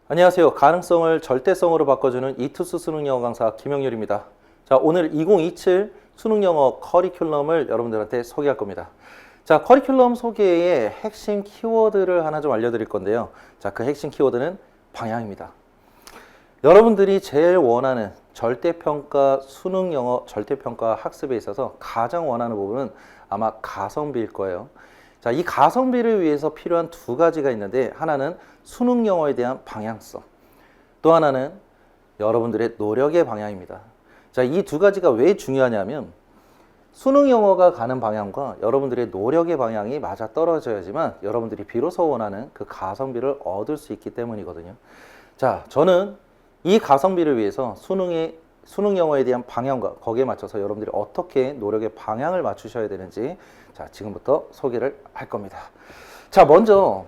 안녕하세요. 가능성을 절대성으로 바꿔주는 이투스 수능영어 강사 김영률입니다. 자, 오늘 2027 수능영어 커리큘럼을 여러분들한테 소개할 겁니다. 자, 커리큘럼 소개의 핵심 키워드를 하나 좀 알려드릴 건데요. 자, 그 핵심 키워드는 방향입니다. 여러분들이 제일 원하는 절대평가 수능영어 절대평가 학습에 있어서 가장 원하는 부분은 아마 가성비일 거예요. 자, 이 가성비를 위해서 필요한 두 가지가 있는데, 하나는 수능 영어에 대한 방향성, 또 하나는 여러분들의 노력의 방향입니다. 자, 이 두 가지가 왜 중요하냐면 수능 영어가 가는 방향과 여러분들의 노력의 방향이 맞아 떨어져야지만 여러분들이 비로소 원하는 그 가성비를 얻을 수 있기 때문이거든요. 자, 저는 이 가성비를 위해서 수능 영어에 대한 방향과 거기에 맞춰서 여러분들이 어떻게 노력의 방향을 맞추셔야 되는지, 자, 지금부터 소개를 할 겁니다. 자, 먼저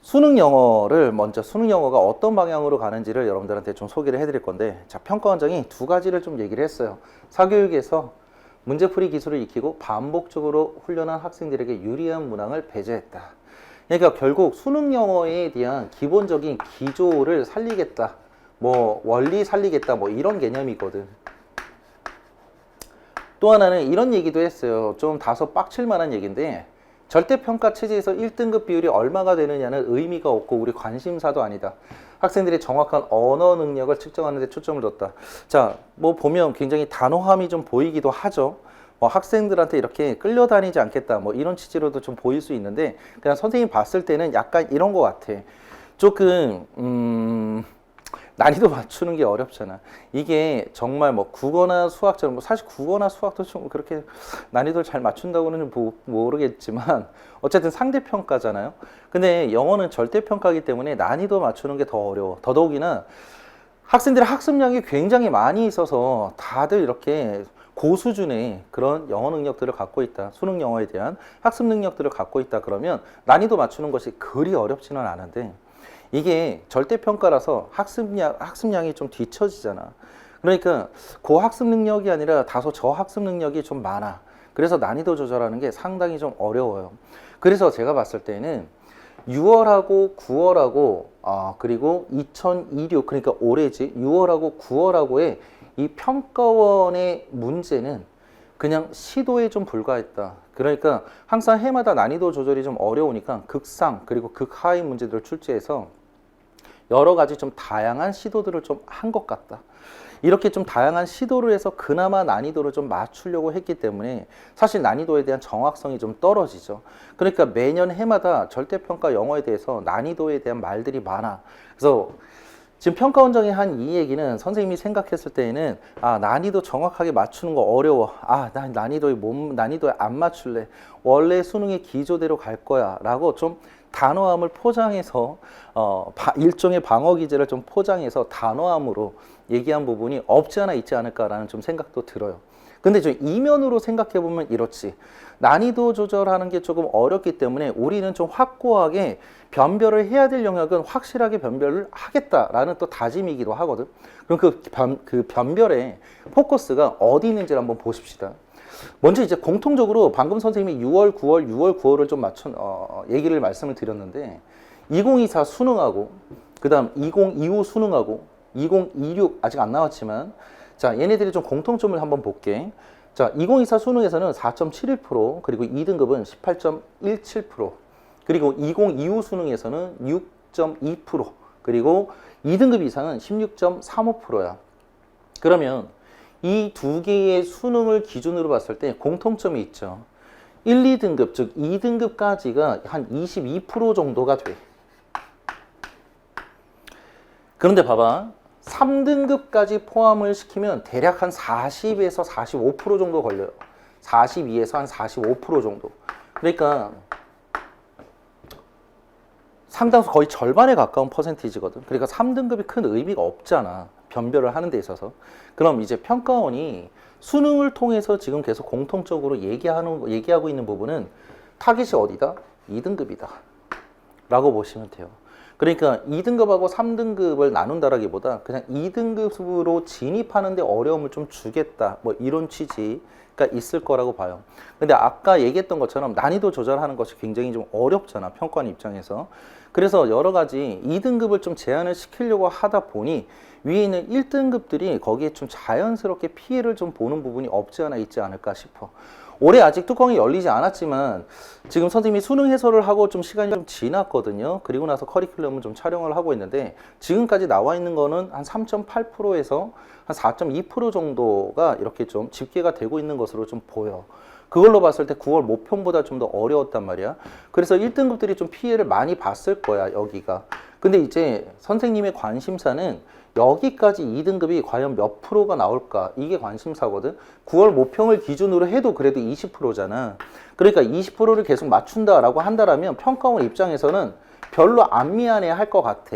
수능 영어가 어떤 방향으로 가는지를 여러분들한테 좀 소개를 해드릴 건데, 자, 평가원장이 두 가지를 좀 얘기를 했어요. 사교육에서 문제풀이 기술을 익히고 반복적으로 훈련한 학생들에게 유리한 문항을 배제했다. 그러니까 결국 수능 영어에 대한 기본적인 기조를 살리겠다, 뭐 원리 살리겠다, 뭐 이런 개념이거든. 또 하나는 이런 얘기도 했어요. 좀 다소 빡칠 만한 얘기인데, 절대평가 체제에서 1등급 비율이 얼마가 되느냐는 의미가 없고 우리 관심사도 아니다. 학생들의 정확한 언어 능력을 측정하는 데 초점을 뒀다. 자, 뭐 보면 굉장히 단호함이 좀 보이기도 하죠. 학생들한테 이렇게 끌려다니지 않겠다, 뭐 이런 취지로도 좀 보일 수 있는데, 그냥 선생님 봤을 때는 약간 이런 것 같아. 조금 난이도 맞추는 게 어렵잖아. 이게 정말 뭐 국어나 수학처럼, 뭐 사실 국어나 수학도 좀 그렇게 난이도를 잘 맞춘다고는 모르겠지만 어쨌든 상대평가잖아요. 근데 영어는 절대평가이기 때문에 난이도 맞추는 게 더 어려워. 더더욱이나 학생들의 학습량이 굉장히 많이 있어서 다들 이렇게 고수준의 그런 영어 능력들을 갖고 있다, 수능 영어에 대한 학습 능력들을 갖고 있다 그러면 난이도 맞추는 것이 그리 어렵지는 않은데, 이게 절대평가라서 학습량이 좀 뒤처지잖아. 그러니까 고학습 능력이 아니라 다소 저학습 능력이 좀 많아. 그래서 난이도 조절하는 게 상당히 좀 어려워요. 그래서 제가 봤을 때는 6월하고 9월하고 그리고 2026, 그러니까 올해지, 6월하고 9월하고의 이 평가원의 문제는 그냥 시도에 좀 불과했다. 그러니까 항상 해마다 난이도 조절이 좀 어려우니까 극상 그리고 극하위 문제들을 출제해서 여러 가지 좀 다양한 시도들을 좀 한 것 같다. 이렇게 좀 다양한 시도를 해서 그나마 난이도를 좀 맞추려고 했기 때문에 사실 난이도에 대한 정확성이 좀 떨어지죠. 그러니까 매년 해마다 절대평가 영어에 대해서 난이도에 대한 말들이 많아. 그래서 지금 평가원장이 한 이 얘기는 선생님이 생각했을 때에는 난이도 정확하게 맞추는 거 어려워. 난 난이도에 안 맞출래. 원래 수능의 기조대로 갈 거야. 라고 좀 단호함을 포장해서 일종의 방어 기제를 좀 포장해서 단호함으로 얘기한 부분이 없지 않아 있지 않을까라는 좀 생각도 들어요. 근데 좀 이면으로 생각해 보면 이렇지. 난이도 조절하는 게 조금 어렵기 때문에 우리는 좀 확고하게 변별을 해야 될 영역은 확실하게 변별을 하겠다라는 또 다짐이기도 하거든. 그럼 그 변별의 포커스가 어디 있는지를 한번 보십시다. 먼저 이제 공통적으로 방금 선생님이 6월, 9월을 좀 얘기를 말씀을 드렸는데, 2024 수능하고 그 다음 2025 수능하고 2026 아직 안 나왔지만, 자, 얘네들이 좀 공통점을 한번 볼게. 자, 2024 수능에서는 4.71%, 그리고 2등급은 18.17%, 그리고 2025 수능에서는 6.2%, 그리고 2등급 이상은 16.35%야. 그러면 이 두 개의 수능을 기준으로 봤을 때 공통점이 있죠. 1, 2등급, 즉 2등급까지가 한 22% 정도가 돼. 그런데 봐봐. 3등급까지 포함을 시키면 대략 한 40에서 45% 정도 걸려요. 42에서 한 45% 정도. 그러니까 상당수 거의 절반에 가까운 퍼센티지거든. 그러니까 3등급이 큰 의미가 없잖아, 변별을 하는 데 있어서. 그럼 이제 평가원이 수능을 통해서 지금 계속 공통적으로 얘기하고 있는 부분은 타깃이 어디다? 2등급이다 라고 보시면 돼요. 그러니까 2등급하고 3등급을 나눈다라기보다 그냥 2등급으로 진입하는 데 어려움을 좀 주겠다, 뭐 이런 취지가 있을 거라고 봐요. 근데 아까 얘기했던 것처럼 난이도 조절하는 것이 굉장히 좀 어렵잖아, 평가원 입장에서. 그래서 여러 가지 2등급을 좀 제한을 시키려고 하다 보니 위에 있는 1등급들이 거기에 좀 자연스럽게 피해를 좀 보는 부분이 없지 않아 있지 않을까 싶어. 올해 아직 뚜껑이 열리지 않았지만 지금 선생님이 수능 해설을 하고 좀 시간이 좀 지났거든요. 그리고 나서 커리큘럼을 좀 촬영을 하고 있는데 지금까지 나와 있는 거는 한 3.8%에서 한 4.2% 정도가 이렇게 좀 집계가 되고 있는 것으로 좀 보여. 그걸로 봤을 때 9월 모평보다 좀 더 어려웠단 말이야. 그래서 1등급들이 좀 피해를 많이 봤을 거야, 여기가. 근데 이제 선생님의 관심사는 여기까지 2등급이 과연 몇 프로가 나올까? 이게 관심사거든. 9월 모평을 기준으로 해도 그래도 20%잖아. 그러니까 20%를 계속 맞춘다라고 한다라면 평가원 입장에서는 별로 안 미안해 할 것 같아.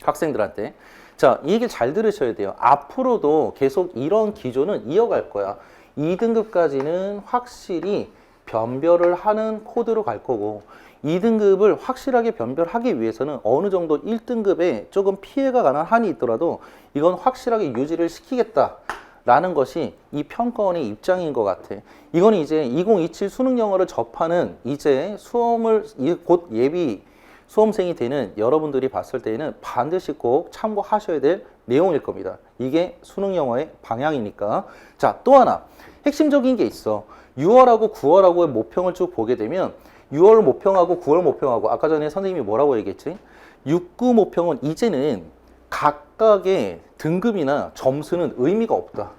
학생들한테. 자, 이 얘기 잘 들으셔야 돼요. 앞으로도 계속 이런 기조는 이어갈 거야. 2등급까지는 확실히 변별을 하는 코드로 갈 거고 2등급을 확실하게 변별하기 위해서는 어느 정도 1등급에 조금 피해가 가는 한이 있더라도 이건 확실하게 유지를 시키겠다라는 것이 이 평가원의 입장인 것 같아. 이건 이제 2027 수능 영어를 접하는 이제 수험을 곧 예비 수험생이 되는 여러분들이 봤을 때에는 반드시 꼭 참고하셔야 될 내용일 겁니다. 이게 수능 영어의 방향이니까. 자, 또 하나 핵심적인 게 있어. 6월하고 9월하고의 모평을 쭉 보게 되면 6월 모평하고 9월 모평하고 아까 전에 선생님이 뭐라고 얘기했지? 6, 9 모평은 이제는 각각의 등급이나 점수는 의미가 없다.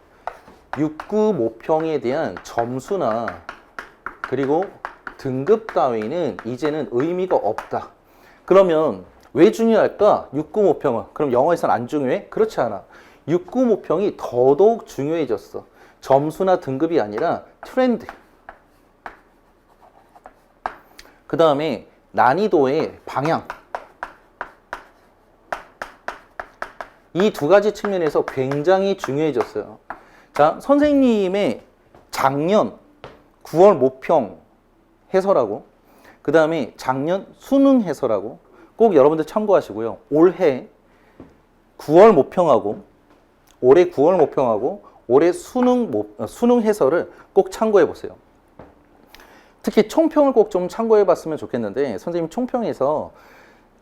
6, 9 모평에 대한 점수나 그리고 등급 따위는 이제는 의미가 없다. 그러면 왜 중요할까? 6, 9 모평은. 그럼 영어에서는 안 중요해? 그렇지 않아. 6, 9 모평이 더더욱 중요해졌어. 점수나 등급이 아니라 트렌드. 그 다음에 난이도의 방향. 이 두 가지 측면에서 굉장히 중요해졌어요. 자, 선생님의 작년 9월 모평 해설하고 그 다음에 작년 수능 해설하고 꼭 여러분들 참고하시고요. 올해 9월 모평하고 올해 9월 모평하고 올해 수능 해설을 꼭 참고해 보세요. 특히 총평을 꼭 좀 참고해 봤으면 좋겠는데 선생님 총평에서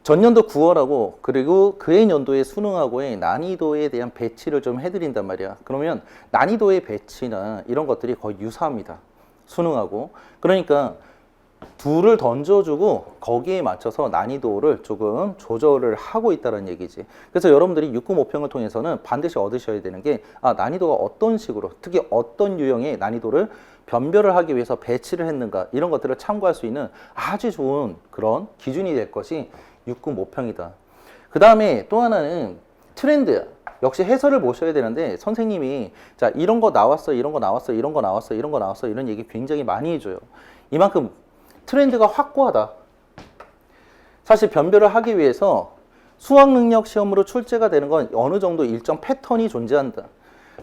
전년도 9월하고 그리고 그해 년도의 수능하고의 난이도에 대한 배치를 좀 해드린단 말이야. 그러면 난이도의 배치나 이런 것들이 거의 유사합니다. 수능하고. 그러니까 둘을 던져주고 거기에 맞춰서 난이도를 조금 조절을 하고 있다는 얘기지. 그래서 여러분들이 6, 9 모평을 통해서는 반드시 얻으셔야 되는 게 난이도가 어떤 식으로 특히 어떤 유형의 난이도를 변별을 하기 위해서 배치를 했는가 이런 것들을 참고할 수 있는 아주 좋은 그런 기준이 될 것이 6, 9 모평이다. 그 다음에 또 하나는 트렌드. 역시 해설을 보셔야 되는데 선생님이 자 이런 거 나왔어 이런 거 나왔어 이런 거 나왔어 이런 거 나왔어 이런 얘기 굉장히 많이 해줘요. 이만큼 트렌드가 확고하다. 사실 변별을 하기 위해서 수학능력 시험으로 출제가 되는 건 어느 정도 일정 패턴이 존재한다.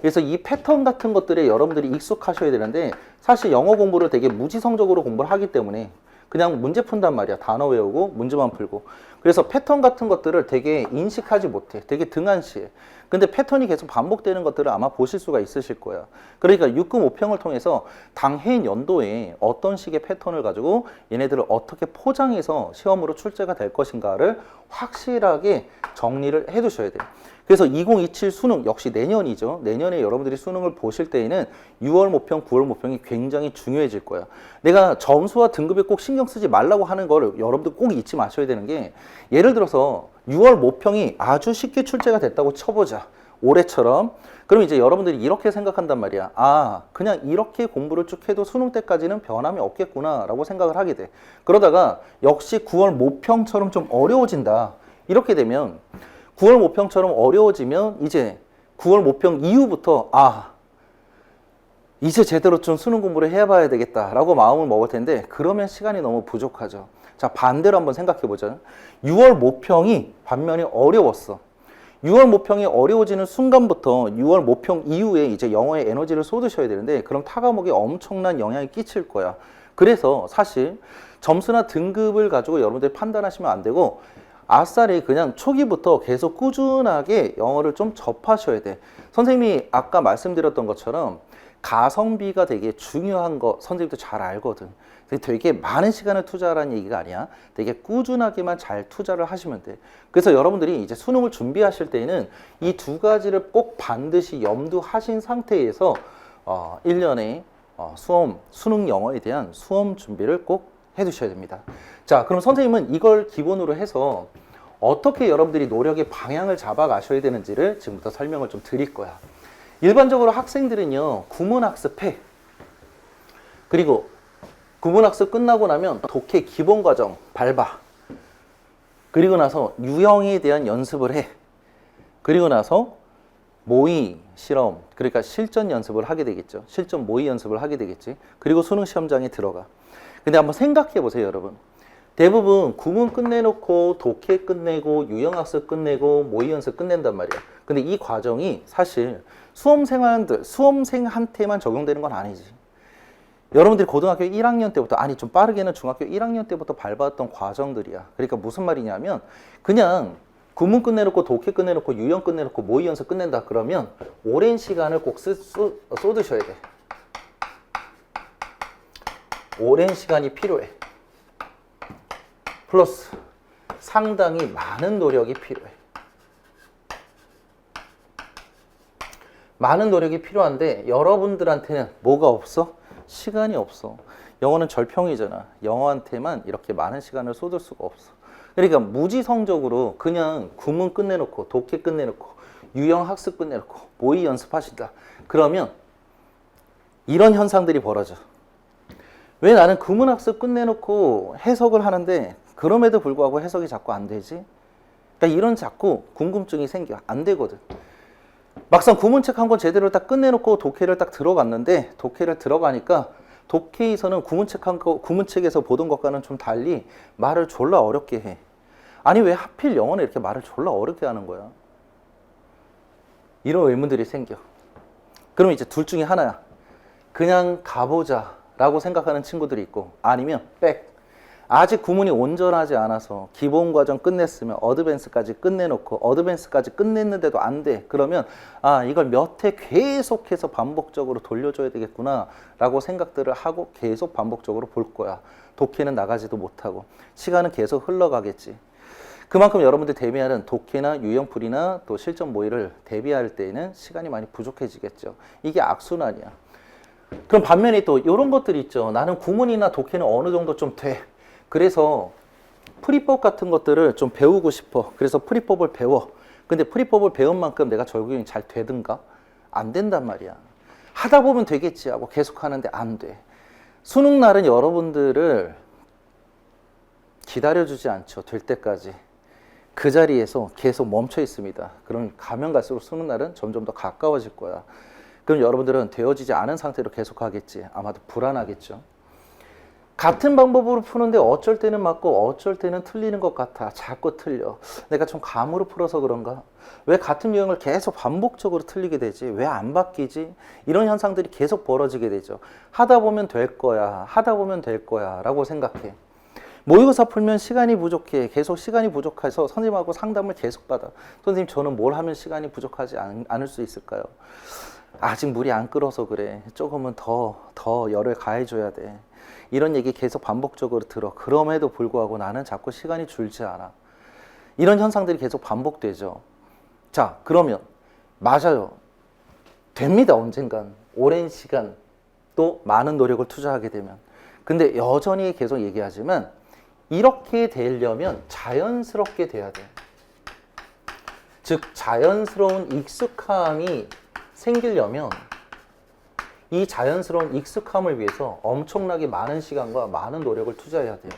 그래서 이 패턴 같은 것들에 여러분들이 익숙하셔야 되는데 사실 영어 공부를 되게 무지성적으로 공부를 하기 때문에 그냥 문제 푼단 말이야. 단어 외우고 문제만 풀고. 그래서 패턴 같은 것들을 되게 인식하지 못해. 되게 등한시해. 근데 패턴이 계속 반복되는 것들을 아마 보실 수가 있으실 거야. 그러니까 6, 9 모평을 통해서 당해 연도에 어떤 식의 패턴을 가지고 얘네들을 어떻게 포장해서 시험으로 출제가 될 것인가를 확실하게 정리를 해 두셔야 돼요. 그래서 2027 수능 역시 내년이죠. 내년에 여러분들이 수능을 보실 때에는 6월 모평, 9월 모평이 굉장히 중요해질 거야. 내가 점수와 등급에 꼭 신경 쓰지 말라고 하는 거를 여러분들 꼭 잊지 마셔야 되는 게 예를 들어서 6월 모평이 아주 쉽게 출제가 됐다고 쳐보자. 올해처럼. 그럼 이제 여러분들이 이렇게 생각한단 말이야. 그냥 이렇게 공부를 쭉 해도 수능 때까지는 변함이 없겠구나 라고 생각을 하게 돼. 그러다가 역시 9월 모평처럼 좀 어려워진다. 이렇게 되면 9월 모평처럼 어려워지면 이제 9월 모평 이후부터 이제 제대로 좀 수능 공부를 해봐야 되겠다라고 마음을 먹을 텐데 그러면 시간이 너무 부족하죠. 자, 반대로 한번 생각해 보자. 6월 모평이 반면에 어려웠어. 6월 모평이 어려워지는 순간부터 6월 모평 이후에 이제 영어에 에너지를 쏟으셔야 되는데 그럼 타 과목에 엄청난 영향이 끼칠 거야. 그래서 사실 점수나 등급을 가지고 여러분들이 판단하시면 안 되고 아싸리 그냥 초기부터 계속 꾸준하게 영어를 좀 접하셔야 돼. 선생님이 아까 말씀드렸던 것처럼 가성비가 되게 중요한 거 선생님도 잘 알거든. 되게 많은 시간을 투자하라는 얘기가 아니야. 되게 꾸준하게만 잘 투자를 하시면 돼. 그래서 여러분들이 이제 수능을 준비하실 때에는 이 두 가지를 꼭 반드시 염두하신 상태에서 1년에 수능 영어에 대한 수험 준비를 꼭 해두셔야 됩니다. 자, 그럼 선생님은 이걸 기본으로 해서 어떻게 여러분들이 노력의 방향을 잡아 가셔야 되는지를 지금부터 설명을 좀 드릴 거야. 일반적으로 학생들은요, 구문학습해. 그리고 구문학습 끝나고 나면 독해 기본과정 밟아. 그리고 나서 유형에 대한 연습을 해. 그리고 나서 모의, 실험, 그러니까 실전 연습을 하게 되겠죠. 실전 모의 연습을 하게 되겠지. 그리고 수능 시험장에 들어가. 근데 한번 생각해 보세요, 여러분. 대부분 구문 끝내놓고 독해 끝내고 유형학습 끝내고 모의 연습 끝낸단 말이야. 근데 이 과정이 사실 수험생한테만 적용되는 건 아니지. 여러분들이 고등학교 1학년 때부터, 아니 좀 빠르게는 중학교 1학년 때부터 밟았던 과정들이야. 그러니까 무슨 말이냐면 그냥 구문 끝내놓고 독해 끝내놓고 유형 끝내놓고 모의 연습 끝낸다 그러면 오랜 시간을 꼭 쏟으셔야 돼. 오랜 시간이 필요해. 플러스 상당히 많은 노력이 필요해. 많은 노력이 필요한데 여러분들한테는 뭐가 없어? 시간이 없어. 영어는 절평이잖아. 영어한테만 이렇게 많은 시간을 쏟을 수가 없어. 그러니까 무지성적으로 그냥 구문 끝내놓고 독해 끝내놓고 유형 학습 끝내놓고 모의 연습하신다. 그러면 이런 현상들이 벌어져. 왜 나는 구문 학습 끝내놓고 해석을 하는데 그럼에도 불구하고 해석이 자꾸 안 되지? 그러니까 이런 자꾸 궁금증이 생겨. 안 되거든. 막상 구문책 한 권 제대로 딱 끝내놓고 독해를 딱 들어갔는데 독해를 들어가니까 독해에서는 구문책에서 보던 것과는 좀 달리 말을 졸라 어렵게 해. 아니 왜 하필 영어는 이렇게 말을 졸라 어렵게 하는 거야? 이런 의문들이 생겨. 그러면 이제 둘 중에 하나야. 그냥 가보자 라고 생각하는 친구들이 있고, 아니면 아직 구문이 온전하지 않아서 기본 과정 끝냈으면 어드밴스까지 끝내놓고 어드밴스까지 끝냈는데도 안 돼. 그러면 이걸 몇 회 계속해서 반복적으로 돌려줘야 되겠구나 라고 생각들을 하고 계속 반복적으로 볼 거야. 독해는 나가지도 못하고 시간은 계속 흘러가겠지. 그만큼 여러분들 대비하는 독해나 유형풀이나 또 실전 모의를 대비할 때에는 시간이 많이 부족해지겠죠. 이게 악순환이야. 그럼 반면에 또 이런 것들이 있죠. 나는 구문이나 독해는 어느 정도 좀 돼. 그래서 풀이법 같은 것들을 좀 배우고 싶어. 그래서 풀이법을 배워. 근데 풀이법을 배운 만큼 내가 적용이 잘 되든가? 안 된단 말이야. 하다 보면 되겠지 하고 계속 하는데 안 돼. 수능 날은 여러분들을 기다려주지 않죠. 될 때까지. 그 자리에서 계속 멈춰 있습니다. 그럼 가면 갈수록 수능 날은 점점 더 가까워질 거야. 그럼 여러분들은 되어지지 않은 상태로 계속 하겠지. 아마도 불안하겠죠. 같은 방법으로 푸는데 어쩔 때는 맞고 어쩔 때는 틀리는 것 같아. 자꾸 틀려. 내가 좀 감으로 풀어서 그런가? 왜 같은 유형을 계속 반복적으로 틀리게 되지? 왜 안 바뀌지? 이런 현상들이 계속 벌어지게 되죠. 하다 보면 될 거야. 하다 보면 될 거야. 라고 생각해. 모의고사 풀면 시간이 부족해. 계속 시간이 부족해서 선생님하고 상담을 계속 받아. 선생님, 저는 뭘 하면 시간이 부족하지 않을 수 있을까요? 아직 물이 안 끓어서 그래. 조금은 더 열을 가해줘야 돼. 이런 얘기 계속 반복적으로 들어. 그럼에도 불구하고 나는 자꾸 시간이 줄지 않아. 이런 현상들이 계속 반복되죠. 자, 그러면 맞아요. 됩니다. 언젠간. 오랜 시간 또 많은 노력을 투자하게 되면. 근데 여전히 계속 얘기하지만 이렇게 되려면 자연스럽게 돼야 돼. 즉 자연스러운 익숙함이 생기려면 이 자연스러운 익숙함을 위해서 엄청나게 많은 시간과 많은 노력을 투자해야 돼요.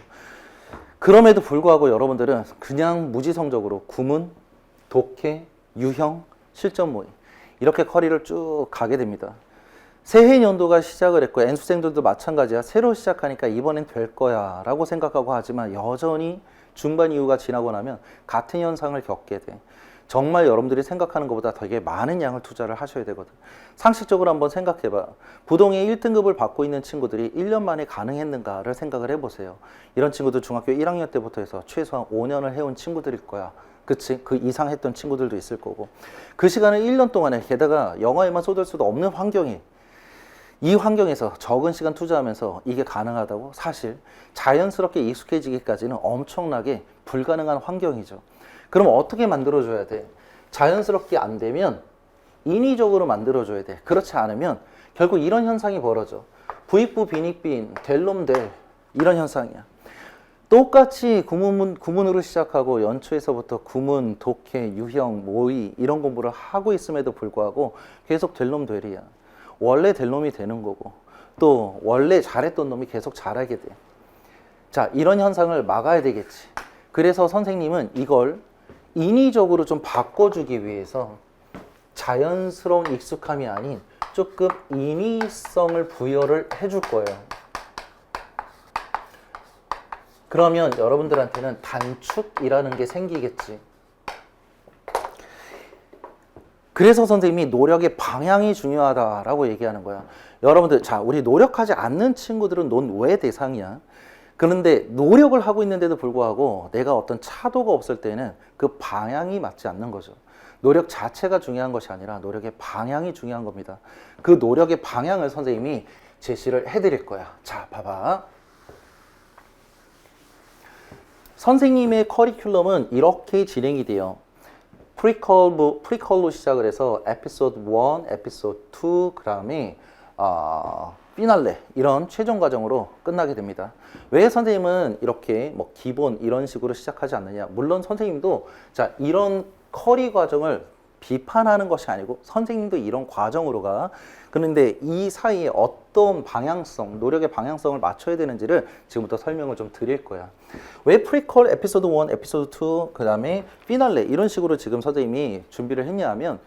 그럼에도 불구하고 여러분들은 그냥 무지성적으로 구문, 독해, 유형, 실전 모의 이렇게 커리를 쭉 가게 됩니다. 새해 연도가 시작을 했고 N수생들도 마찬가지야. 새로 시작하니까 이번엔 될 거야 라고 생각하고 하지만 여전히 중반 이후가 지나고 나면 같은 현상을 겪게 돼. 정말 여러분들이 생각하는 것보다 되게 많은 양을 투자를 하셔야 되거든. 상식적으로 한번 생각해봐. 부동의 1등급을 받고 있는 친구들이 1년 만에 가능했는가를 생각을 해보세요. 이런 친구들 중학교 1학년 때부터 해서 최소한 5년을 해온 친구들일 거야. 그치? 그 이상 했던 친구들도 있을 거고. 그 시간을 1년 동안에 게다가 영어에만 쏟을 수도 없는 환경이 이 환경에서 적은 시간 투자하면서 이게 가능하다고? 사실 자연스럽게 익숙해지기까지는 엄청나게 불가능한 환경이죠. 그럼 어떻게 만들어줘야 돼? 자연스럽게 안 되면 인위적으로 만들어줘야 돼. 그렇지 않으면 결국 이런 현상이 벌어져. 부익부 빈익빈 될 놈 될 이런 현상이야. 똑같이 구문으로 시작하고 연초에서부터 구문, 독해, 유형, 모의 이런 공부를 하고 있음에도 불구하고 계속 될 놈 될이야. 원래 될 놈이 되는 거고 또 원래 잘했던 놈이 계속 잘하게 돼. 자, 이런 현상을 막아야 되겠지. 그래서 선생님은 이걸 인위적으로 좀 바꿔주기 위해서 자연스러운 익숙함이 아닌 조금 인위성을 부여를 해줄 거예요. 그러면 여러분들한테는 단축이라는 게 생기겠지. 그래서 선생님이 노력의 방향이 중요하다라고 얘기하는 거야. 여러분들, 자, 우리 노력하지 않는 친구들은 논외 대상이야. 그런데 노력을 하고 있는데도 불구하고 내가 어떤 차도가 없을 때는 그 방향이 맞지 않는 거죠. 노력 자체가 중요한 것이 아니라 노력의 방향이 중요한 겁니다. 그 노력의 방향을 선생님이 제시를 해드릴 거야. 자, 봐봐. 선생님의 커리큘럼은 이렇게 진행이 돼요. 프리퀄로 시작을 해서 에피소드 1, 에피소드 2, 그 다음에 피날레 이런 최종 과정으로 끝나게 됩니다. 왜 선생님은 이렇게 뭐 기본 이런 식으로 시작하지 않느냐? 물론 선생님도 자 이런 커리 과정을 비판하는 것이 아니고 선생님도 이런 과정으로 가. 그런데 이 사이에 어떤 방향성, 노력의 방향성을 맞춰야 되는지를 지금부터 설명을 좀 드릴 거야. 왜 프리퀄 에피소드 1, 에피소드 2, 그 다음에 피날레 이런 식으로 지금 선생님이 준비를 했냐 하면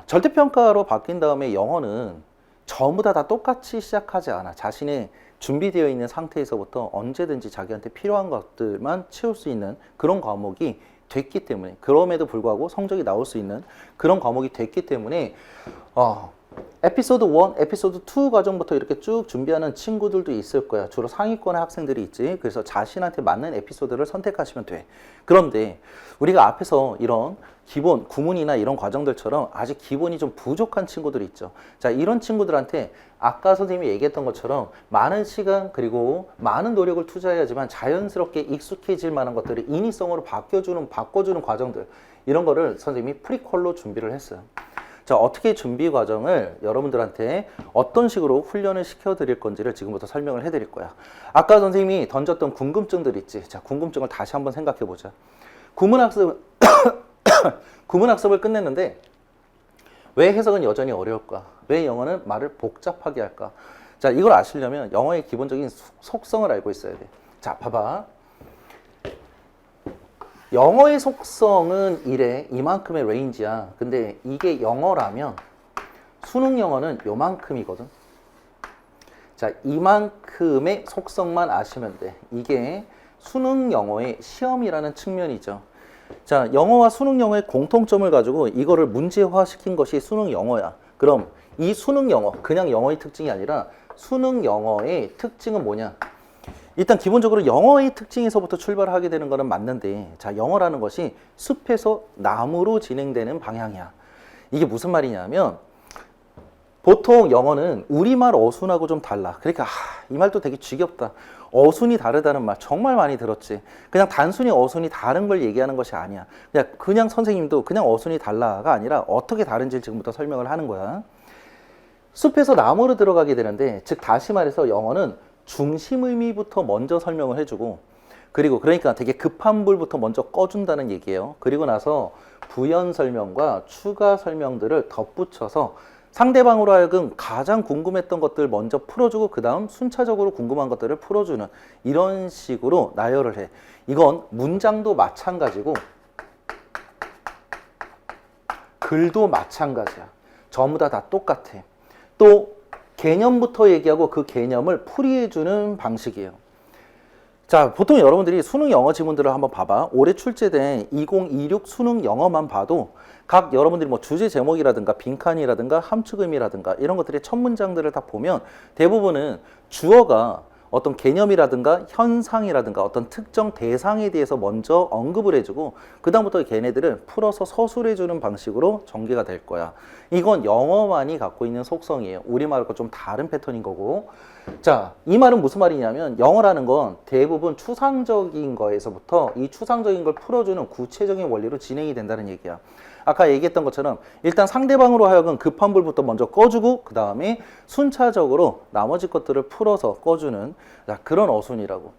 절대평가로 바뀐 다음에 영어는 전부 다 똑같이 시작하지 않아. 자신의 준비되어 있는 상태에서부터 언제든지 자기한테 필요한 것들만 채울 수 있는 그런 과목이 됐기 때문에, 그럼에도 불구하고 성적이 나올 수 있는 그런 과목이 됐기 때문에 에피소드 1, 에피소드 2 과정부터 이렇게 쭉 준비하는 친구들도 있을 거야. 주로 상위권의 학생들이 있지. 그래서 자신한테 맞는 에피소드를 선택하시면 돼. 그런데 우리가 앞에서 이런 기본, 구문이나 이런 과정들처럼 아직 기본이 좀 부족한 친구들이 있죠. 자, 이런 친구들한테 아까 선생님이 얘기했던 것처럼 많은 시간 그리고 많은 노력을 투자해야지만 자연스럽게 익숙해질 만한 것들을 인위성으로 바꿔주는 과정들, 이런 거를 선생님이 프리퀄로 준비를 했어요. 자, 어떻게 준비 과정을 여러분들한테 어떤 식으로 훈련을 시켜드릴 건지를 지금부터 설명을 해드릴 거야. 아까 선생님이 던졌던 궁금증들 있지. 자, 궁금증을 다시 한번 생각해 보자. 구문학습을 끝냈는데 왜 해석은 여전히 어려울까? 왜 영어는 말을 복잡하게 할까? 자, 이걸 아시려면 영어의 기본적인 속성을 알고 있어야 돼. 자, 봐봐. 영어의 속성은 이래, 이만큼의 레인지야. 근데 이게 영어라면 수능 영어는 요만큼이거든. 자, 이만큼의 속성만 아시면 돼. 이게 수능 영어의 시험이라는 측면이죠. 자, 영어와 수능 영어의 공통점을 가지고 이거를 문제화시킨 것이 수능 영어야. 그럼 이 수능 영어, 그냥 영어의 특징이 아니라 수능 영어의 특징은 뭐냐? 일단 기본적으로 영어의 특징에서부터 출발하게 되는 거는 맞는데, 자, 영어라는 것이 숲에서 나무로 진행되는 방향이야. 이게 무슨 말이냐면 보통 영어는 우리말 어순하고 좀 달라. 그러니까 이 말도 되게 지겹다. 어순이 다르다는 말 정말 많이 들었지. 그냥 단순히 어순이 다른 걸 얘기하는 것이 아니야. 그냥 선생님도 그냥 어순이 달라가 아니라 어떻게 다른지를 지금부터 설명을 하는 거야. 숲에서 나무로 들어가게 되는데, 즉 다시 말해서 영어는 중심 의미부터 먼저 설명을 해주고, 그리고 그러니까 되게 급한 불부터 먼저 꺼준다는 얘기예요. 그리고 나서 부연 설명과 추가 설명들을 덧붙여서 상대방으로 하여금 가장 궁금했던 것들 먼저 풀어주고 그 다음 순차적으로 궁금한 것들을 풀어주는 이런 식으로 나열을 해. 이건 문장도 마찬가지고 글도 마찬가지야. 전부 다 똑같아. 또 개념부터 얘기하고 그 개념을 풀이해주는 방식이에요. 자, 보통 여러분들이 수능 영어 지문들을 한번 봐봐. 올해 출제된 2026 수능 영어만 봐도 각 여러분들이 뭐 주제 제목이라든가 빈칸이라든가 함축 의미라든가 이런 것들의 첫 문장들을 다 보면 대부분은 주어가 어떤 개념이라든가 현상이라든가 어떤 특정 대상에 대해서 먼저 언급을 해주고 그 다음부터 걔네들을 풀어서 서술해주는 방식으로 전개가 될 거야. 이건 영어만이 갖고 있는 속성이에요. 우리말과 좀 다른 패턴인 거고. 자, 이 말은 무슨 말이냐면 영어라는 건 대부분 추상적인 거에서부터 이 추상적인 걸 풀어주는 구체적인 원리로 진행이 된다는 얘기야. 아까 얘기했던 것처럼 일단 상대방으로 하여금 급한 불부터 먼저 꺼주고 그 다음에 순차적으로 나머지 것들을 풀어서 꺼주는 그런 어순이라고.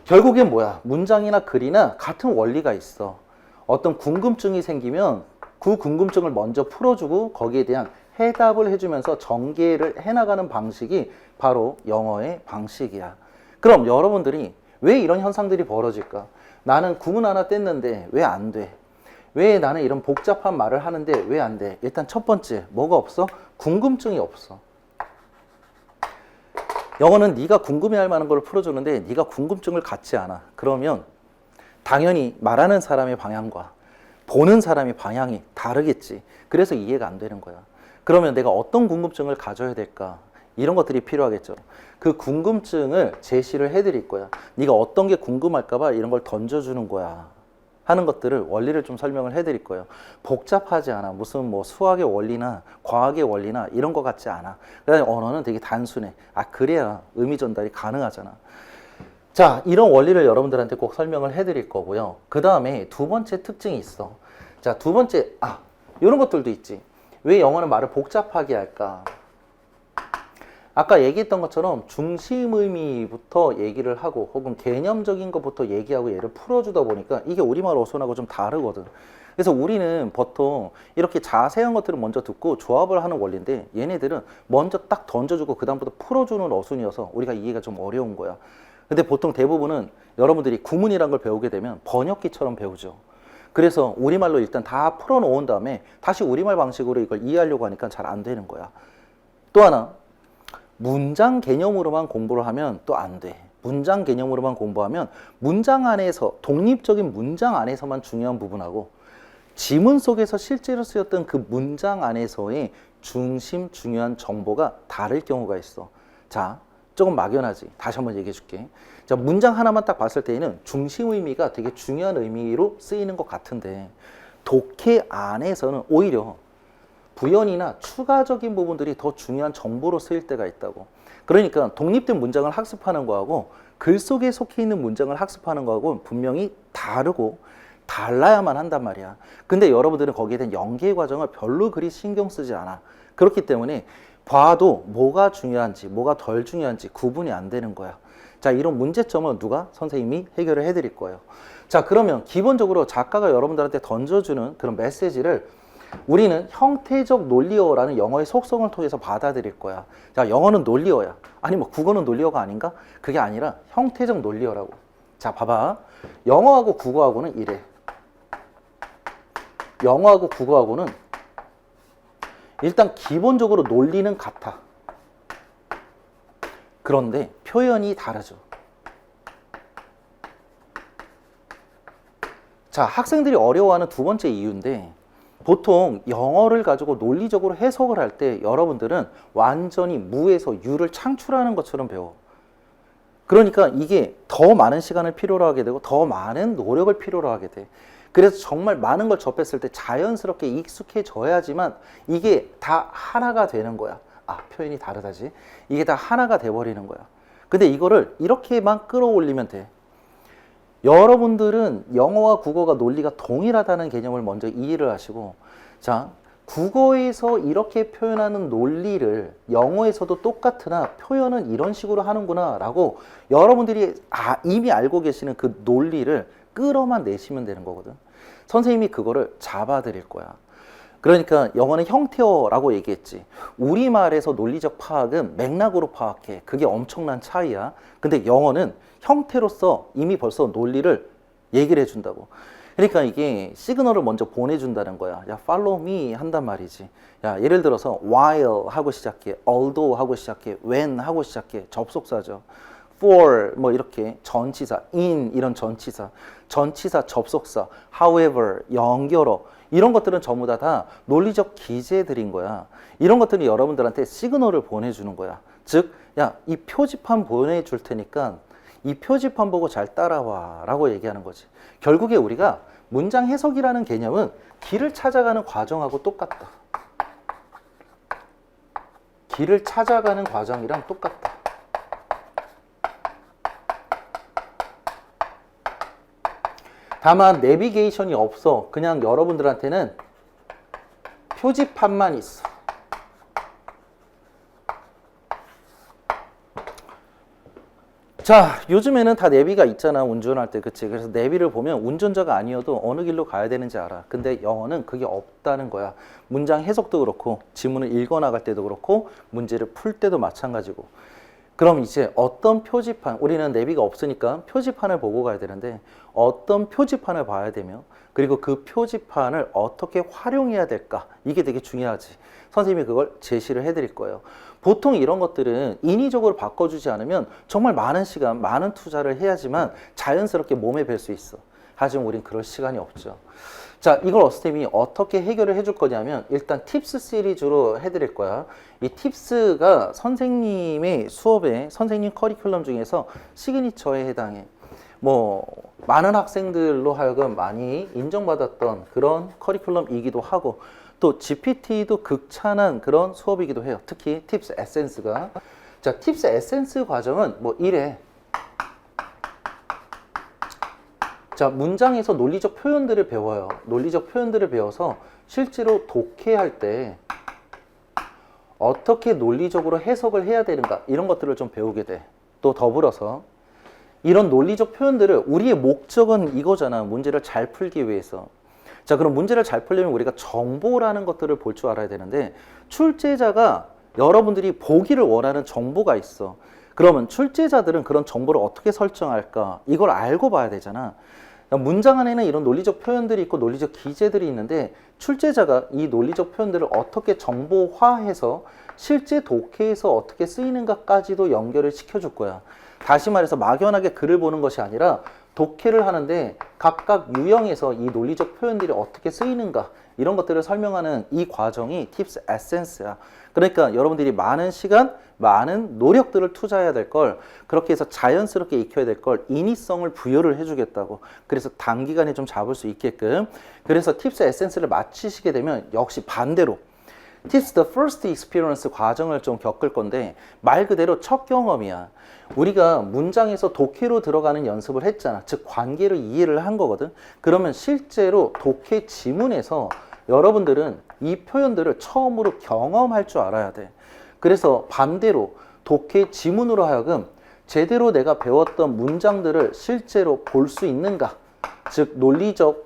결국엔 뭐야? 문장이나 글이나 같은 원리가 있어. 어떤 궁금증이 생기면 그 궁금증을 먼저 풀어주고 거기에 대한 해답을 해주면서 전개를 해나가는 방식이 바로 영어의 방식이야. 그럼 여러분들이 왜 이런 현상들이 벌어질까? 나는 구문 하나 뗐는데 왜 안 돼? 왜 나는 이런 복잡한 말을 하는데 왜 안 돼? 일단 첫 번째, 뭐가 없어? 궁금증이 없어. 영어는 네가 궁금해할 만한 걸 풀어주는데 네가 궁금증을 갖지 않아. 그러면 당연히 말하는 사람의 방향과 보는 사람의 방향이 다르겠지. 그래서 이해가 안 되는 거야. 그러면 내가 어떤 궁금증을 가져야 될까? 이런 것들이 필요하겠죠. 그 궁금증을 제시를 해드릴 거야. 네가 어떤 게 궁금할까 봐 이런 걸 던져주는 거야. 하는 것들을 원리를 좀 설명을 해드릴 거예요. 복잡하지 않아. 무슨 뭐 수학의 원리나 과학의 원리나 이런 것 같지 않아. 그래서 언어는 되게 단순해. 그래야 의미 전달이 가능하잖아. 자, 이런 원리를 여러분들한테 꼭 설명을 해드릴 거고요. 그 다음에 두 번째 특징이 있어. 자, 두 번째, 이런 것들도 있지. 왜 영어는 말을 복잡하게 할까? 아까 얘기했던 것처럼 중심 의미부터 얘기를 하고 혹은 개념적인 것부터 얘기하고 얘를 풀어주다 보니까 이게 우리말 어순하고 좀 다르거든. 그래서 우리는 보통 이렇게 자세한 것들을 먼저 듣고 조합을 하는 원리인데 얘네들은 먼저 딱 던져주고 그 다음부터 풀어주는 어순이어서 우리가 이해가 좀 어려운 거야. 근데 보통 대부분은 여러분들이 구문이란 걸 배우게 되면 번역기처럼 배우죠. 그래서 우리말로 일단 다 풀어놓은 다음에 다시 우리말 방식으로 이걸 이해하려고 하니까 잘 안 되는 거야. 또 하나, 문장 개념으로만 공부를 하면 또 안 돼. 문장 개념으로만 공부하면 문장 안에서 독립적인 문장 안에서만 중요한 부분하고 지문 속에서 실제로 쓰였던 그 문장 안에서의 중심 중요한 정보가 다를 경우가 있어. 자, 조금 막연하지. 다시 한번 얘기해 줄게. 자, 문장 하나만 딱 봤을 때에는 중심 의미가 되게 중요한 의미로 쓰이는 것 같은데 독해 안에서는 오히려 부연이나 추가적인 부분들이 더 중요한 정보로 쓰일 때가 있다고. 그러니까 독립된 문장을 학습하는 거하고 글 속에 속해 있는 문장을 학습하는 거하고 분명히 다르고 달라야만 한단 말이야. 근데 여러분들은 거기에 대한 연계 과정을 별로 그리 신경 쓰지 않아. 그렇기 때문에 봐도 뭐가 중요한지 뭐가 덜 중요한지 구분이 안 되는 거야. 자, 이런 문제점은 누가? 선생님이 해결을 해드릴 거예요. 자, 그러면 기본적으로 작가가 여러분들한테 던져주는 그런 메시지를 우리는 형태적 논리어라는 영어의 속성을 통해서 받아들일 거야. 자, 영어는 논리어야. 아니 뭐 국어는 논리어가 아닌가? 그게 아니라 형태적 논리어라고. 자, 봐봐. 영어하고 국어하고는 이래. 영어하고 국어하고는 일단 기본적으로 논리는 같아. 그런데 표현이 다르죠. 자, 학생들이 어려워하는 두 번째 이유인데 보통 영어를 가지고 논리적으로 해석을 할 때 여러분들은 완전히 무에서 유를 창출하는 것처럼 배워. 그러니까 이게 더 많은 시간을 필요로 하게 되고 더 많은 노력을 필요로 하게 돼. 그래서 정말 많은 걸 접했을 때 자연스럽게 익숙해져야지만 이게 다 하나가 되는 거야. 표현이 다르다지. 이게 다 하나가 돼버리는 거야. 근데 이거를 이렇게만 끌어올리면 돼. 여러분들은 영어와 국어가 논리가 동일하다는 개념을 먼저 이해를 하시고, 자, 국어에서 이렇게 표현하는 논리를 영어에서도 똑같으나 표현은 이런 식으로 하는구나 라고 여러분들이 이미 알고 계시는 그 논리를 끌어만 내시면 되는 거거든. 선생님이 그거를 잡아드릴 거야. 그러니까 영어는 형태어라고 얘기했지. 우리말에서 논리적 파악은 맥락으로 파악해. 그게 엄청난 차이야. 근데 영어는 형태로서 이미 벌써 논리를 얘기를 해준다고. 그러니까 이게 시그널을 먼저 보내준다는 거야. 야, follow me 한단 말이지. 야, 예를 들어서 while 하고 시작해, although 하고 시작해, when 하고 시작해. 접속사죠. for 뭐 이렇게 전치사, in 이런 전치사, 접속사, however, 연결어 이런 것들은 전부 다 논리적 기제들인 거야. 이런 것들이 여러분들한테 시그널을 보내주는 거야. 즉 야, 이 표지판 보내줄 테니까 이 표지판 보고 잘 따라와 라고 얘기하는 거지. 결국에 우리가 문장 해석이라는 개념은 길을 찾아가는 과정하고 똑같다. 길을 찾아가는 과정이랑 똑같다. 다만 내비게이션이 없어. 그냥 여러분들한테는 표지판만 있어. 자, 요즘에는 다 내비가 있잖아, 운전할 때. 그치? 그래서 내비를 보면 운전자가 아니어도 어느 길로 가야 되는지 알아. 근데 영어는 그게 없다는 거야. 문장 해석도 그렇고, 지문을 읽어 나갈 때도 그렇고, 문제를 풀 때도 마찬가지고. 그럼 이제 어떤 표지판, 우리는 내비가 없으니까 표지판을 보고 가야 되는데, 어떤 표지판을 봐야 되며, 그리고 그 표지판을 어떻게 활용해야 될까? 이게 되게 중요하지. 선생님이 그걸 제시를 해드릴 거예요. 보통 이런 것들은 인위적으로 바꿔주지 않으면 정말 많은 시간, 많은 투자를 해야지만 자연스럽게 몸에 뵐 수 있어. 하지만 우린 그럴 시간이 없죠. 자, 이걸 어스템이 어떻게 해결을 해줄 거냐면 일단 팁스 시리즈로 해드릴 거야. 이 팁스가 선생님의 수업에 선생님 커리큘럼 중에서 시그니처에 해당해. 뭐 많은 학생들로 하여금 많이 인정받았던 그런 커리큘럼이기도 하고 또 GPT도 극찬한 그런 수업이기도 해요. 특히 팁스 에센스가. 자, 팁스 에센스 과정은 뭐 이래. 자, 문장에서 논리적 표현들을 배워요. 논리적 표현들을 배워서 실제로 독해할 때 어떻게 논리적으로 해석을 해야 되는가 이런 것들을 좀 배우게 돼. 또 더불어서 이런 논리적 표현들을 우리의 목적은 이거잖아. 문제를 잘 풀기 위해서. 자, 그럼 문제를 잘 풀려면 우리가 정보라는 것들을 볼 줄 알아야 되는데 출제자가 여러분들이 보기를 원하는 정보가 있어. 그러면 출제자들은 그런 정보를 어떻게 설정할까? 이걸 알고 봐야 되잖아. 문장 안에는 이런 논리적 표현들이 있고 논리적 기제들이 있는데 출제자가 이 논리적 표현들을 어떻게 정보화해서 실제 독해에서 어떻게 쓰이는가까지도 연결을 시켜줄 거야. 다시 말해서 막연하게 글을 보는 것이 아니라 독해를 하는데 각각 유형에서 이 논리적 표현들이 어떻게 쓰이는가 이런 것들을 설명하는 이 과정이 팁스 에센스야. 그러니까 여러분들이 많은 시간, 많은 노력들을 투자해야 될 걸 그렇게 해서 자연스럽게 익혀야 될 걸 인위성을 부여를 해주겠다고. 그래서 단기간에 좀 잡을 수 있게끔. 그래서 팁스 에센스를 마치시게 되면 역시 반대로 팁스 the first experience 과정을 좀 겪을 건데 말 그대로 첫 경험이야. 우리가 문장에서 독해로 들어가는 연습을 했잖아. 즉 관계를 이해를 한 거거든. 그러면 실제로 독해 지문에서 여러분들은 이 표현들을 처음으로 경험할 줄 알아야 돼. 그래서 반대로 독해 지문으로 하여금 제대로 내가 배웠던 문장들을 실제로 볼 수 있는가, 즉 논리적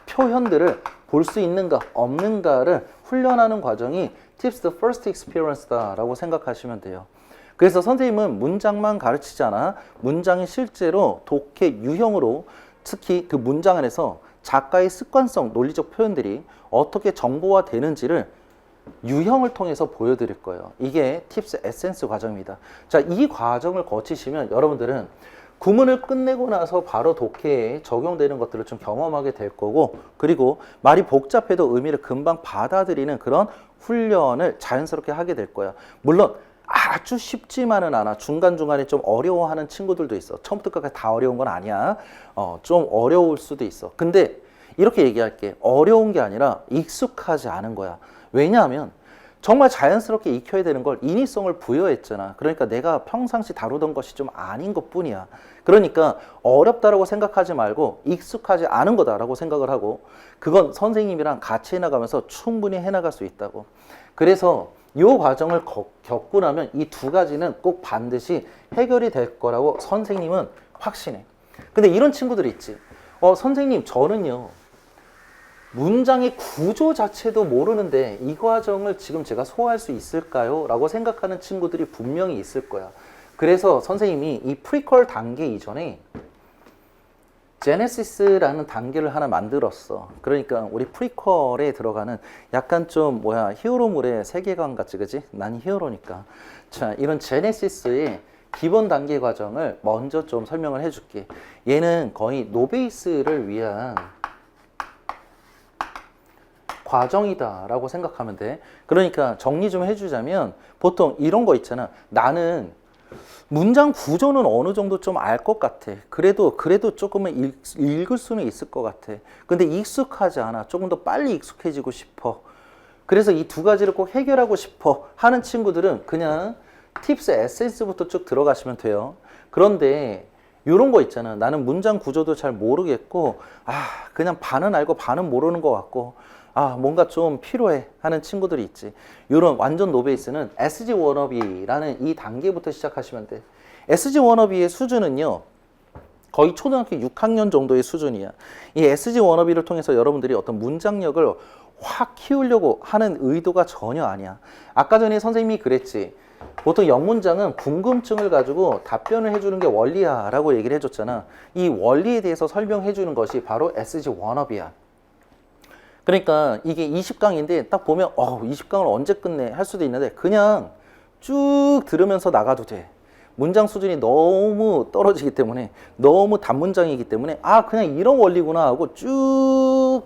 표현들을 볼 수 있는가 없는가를 훈련하는 과정이 Tips the First Experience다 라고 생각하시면 돼요. 그래서 선생님은 문장만 가르치지 않아 문장이 실제로 독해 유형으로 특히 그 문장 안에서 작가의 습관성 논리적 표현들이 어떻게 정보화 되는지를 유형을 통해서 보여드릴 거예요. 이게 팁스 에센스 과정입니다. 자, 이 과정을 거치시면 여러분들은 구문을 끝내고 나서 바로 독해에 적용되는 것들을 좀 경험하게 될 거고, 그리고 말이 복잡해도 의미를 금방 받아들이는 그런 훈련을 자연스럽게 하게 될 거야. 물론 아주 쉽지만은 않아. 중간중간에 좀 어려워하는 친구들도 있어. 처음부터 끝까지 다 어려운 건 아니야. 좀 어려울 수도 있어. 근데 이렇게 얘기할게. 어려운 게 아니라 익숙하지 않은 거야. 왜냐하면 정말 자연스럽게 익혀야 되는 걸 인위성을 부여했잖아. 그러니까 내가 평상시 다루던 것이 좀 아닌 것뿐이야. 그러니까 어렵다라고 생각하지 말고 익숙하지 않은 거다라고 생각을 하고 그건 선생님이랑 같이 해나가면서 충분히 해나갈 수 있다고. 그래서 이 과정을 겪고 나면 이 두 가지는 꼭 반드시 해결이 될 거라고 선생님은 확신해. 근데 이런 친구들이 있지. 선생님 저는요. 문장의 구조 자체도 모르는데 이 과정을 지금 제가 소화할 수 있을까요? 라고 생각하는 친구들이 분명히 있을 거야. 그래서 선생님이 이 프리퀄 단계 이전에 제네시스라는 단계를 하나 만들었어. 그러니까 우리 프리퀄에 들어가는 약간 좀 히어로물의 세계관 같지, 그지? 난 히어로니까. 자, 이런 제네시스의 기본 단계 과정을 먼저 좀 설명을 해줄게. 얘는 거의 노베이스를 위한 과정이다 라고 생각하면 돼. 그러니까 정리 좀 해주자면 보통 이런 거 있잖아. 나는 문장 구조는 어느 정도 좀 알 것 같아. 그래도 조금은 읽을 수는 있을 것 같아. 근데 익숙하지 않아. 조금 더 빨리 익숙해지고 싶어. 그래서 이 두 가지를 꼭 해결하고 싶어 하는 친구들은 그냥 팁스 에센스부터 쭉 들어가시면 돼요. 그런데 이런 거 있잖아. 나는 문장 구조도 잘 모르겠고, 그냥 반은 알고 반은 모르는 것 같고, 뭔가 좀 필요해 하는 친구들이 있지. 이런 완전 노베이스는 SG 워너비라는 이 단계부터 시작하시면 돼. SG 워너비의 수준은요, 거의 초등학교 6학년 정도의 수준이야. 이 SG 워너비를 통해서 여러분들이 어떤 문장력을 확 키우려고 하는 의도가 전혀 아니야. 아까 전에 선생님이 그랬지. 보통 영문장은 궁금증을 가지고 답변을 해주는 게 원리야 라고 얘기를 해줬잖아. 이 원리에 대해서 설명해 주는 것이 바로 SG 워너비야. 그러니까 이게 20강인데 딱 보면 20강을 언제 끝내 할 수도 있는데 그냥 쭉 들으면서 나가도 돼. 문장 수준이 너무 떨어지기 때문에, 너무 단문장이기 때문에 그냥 이런 원리구나 하고 쭉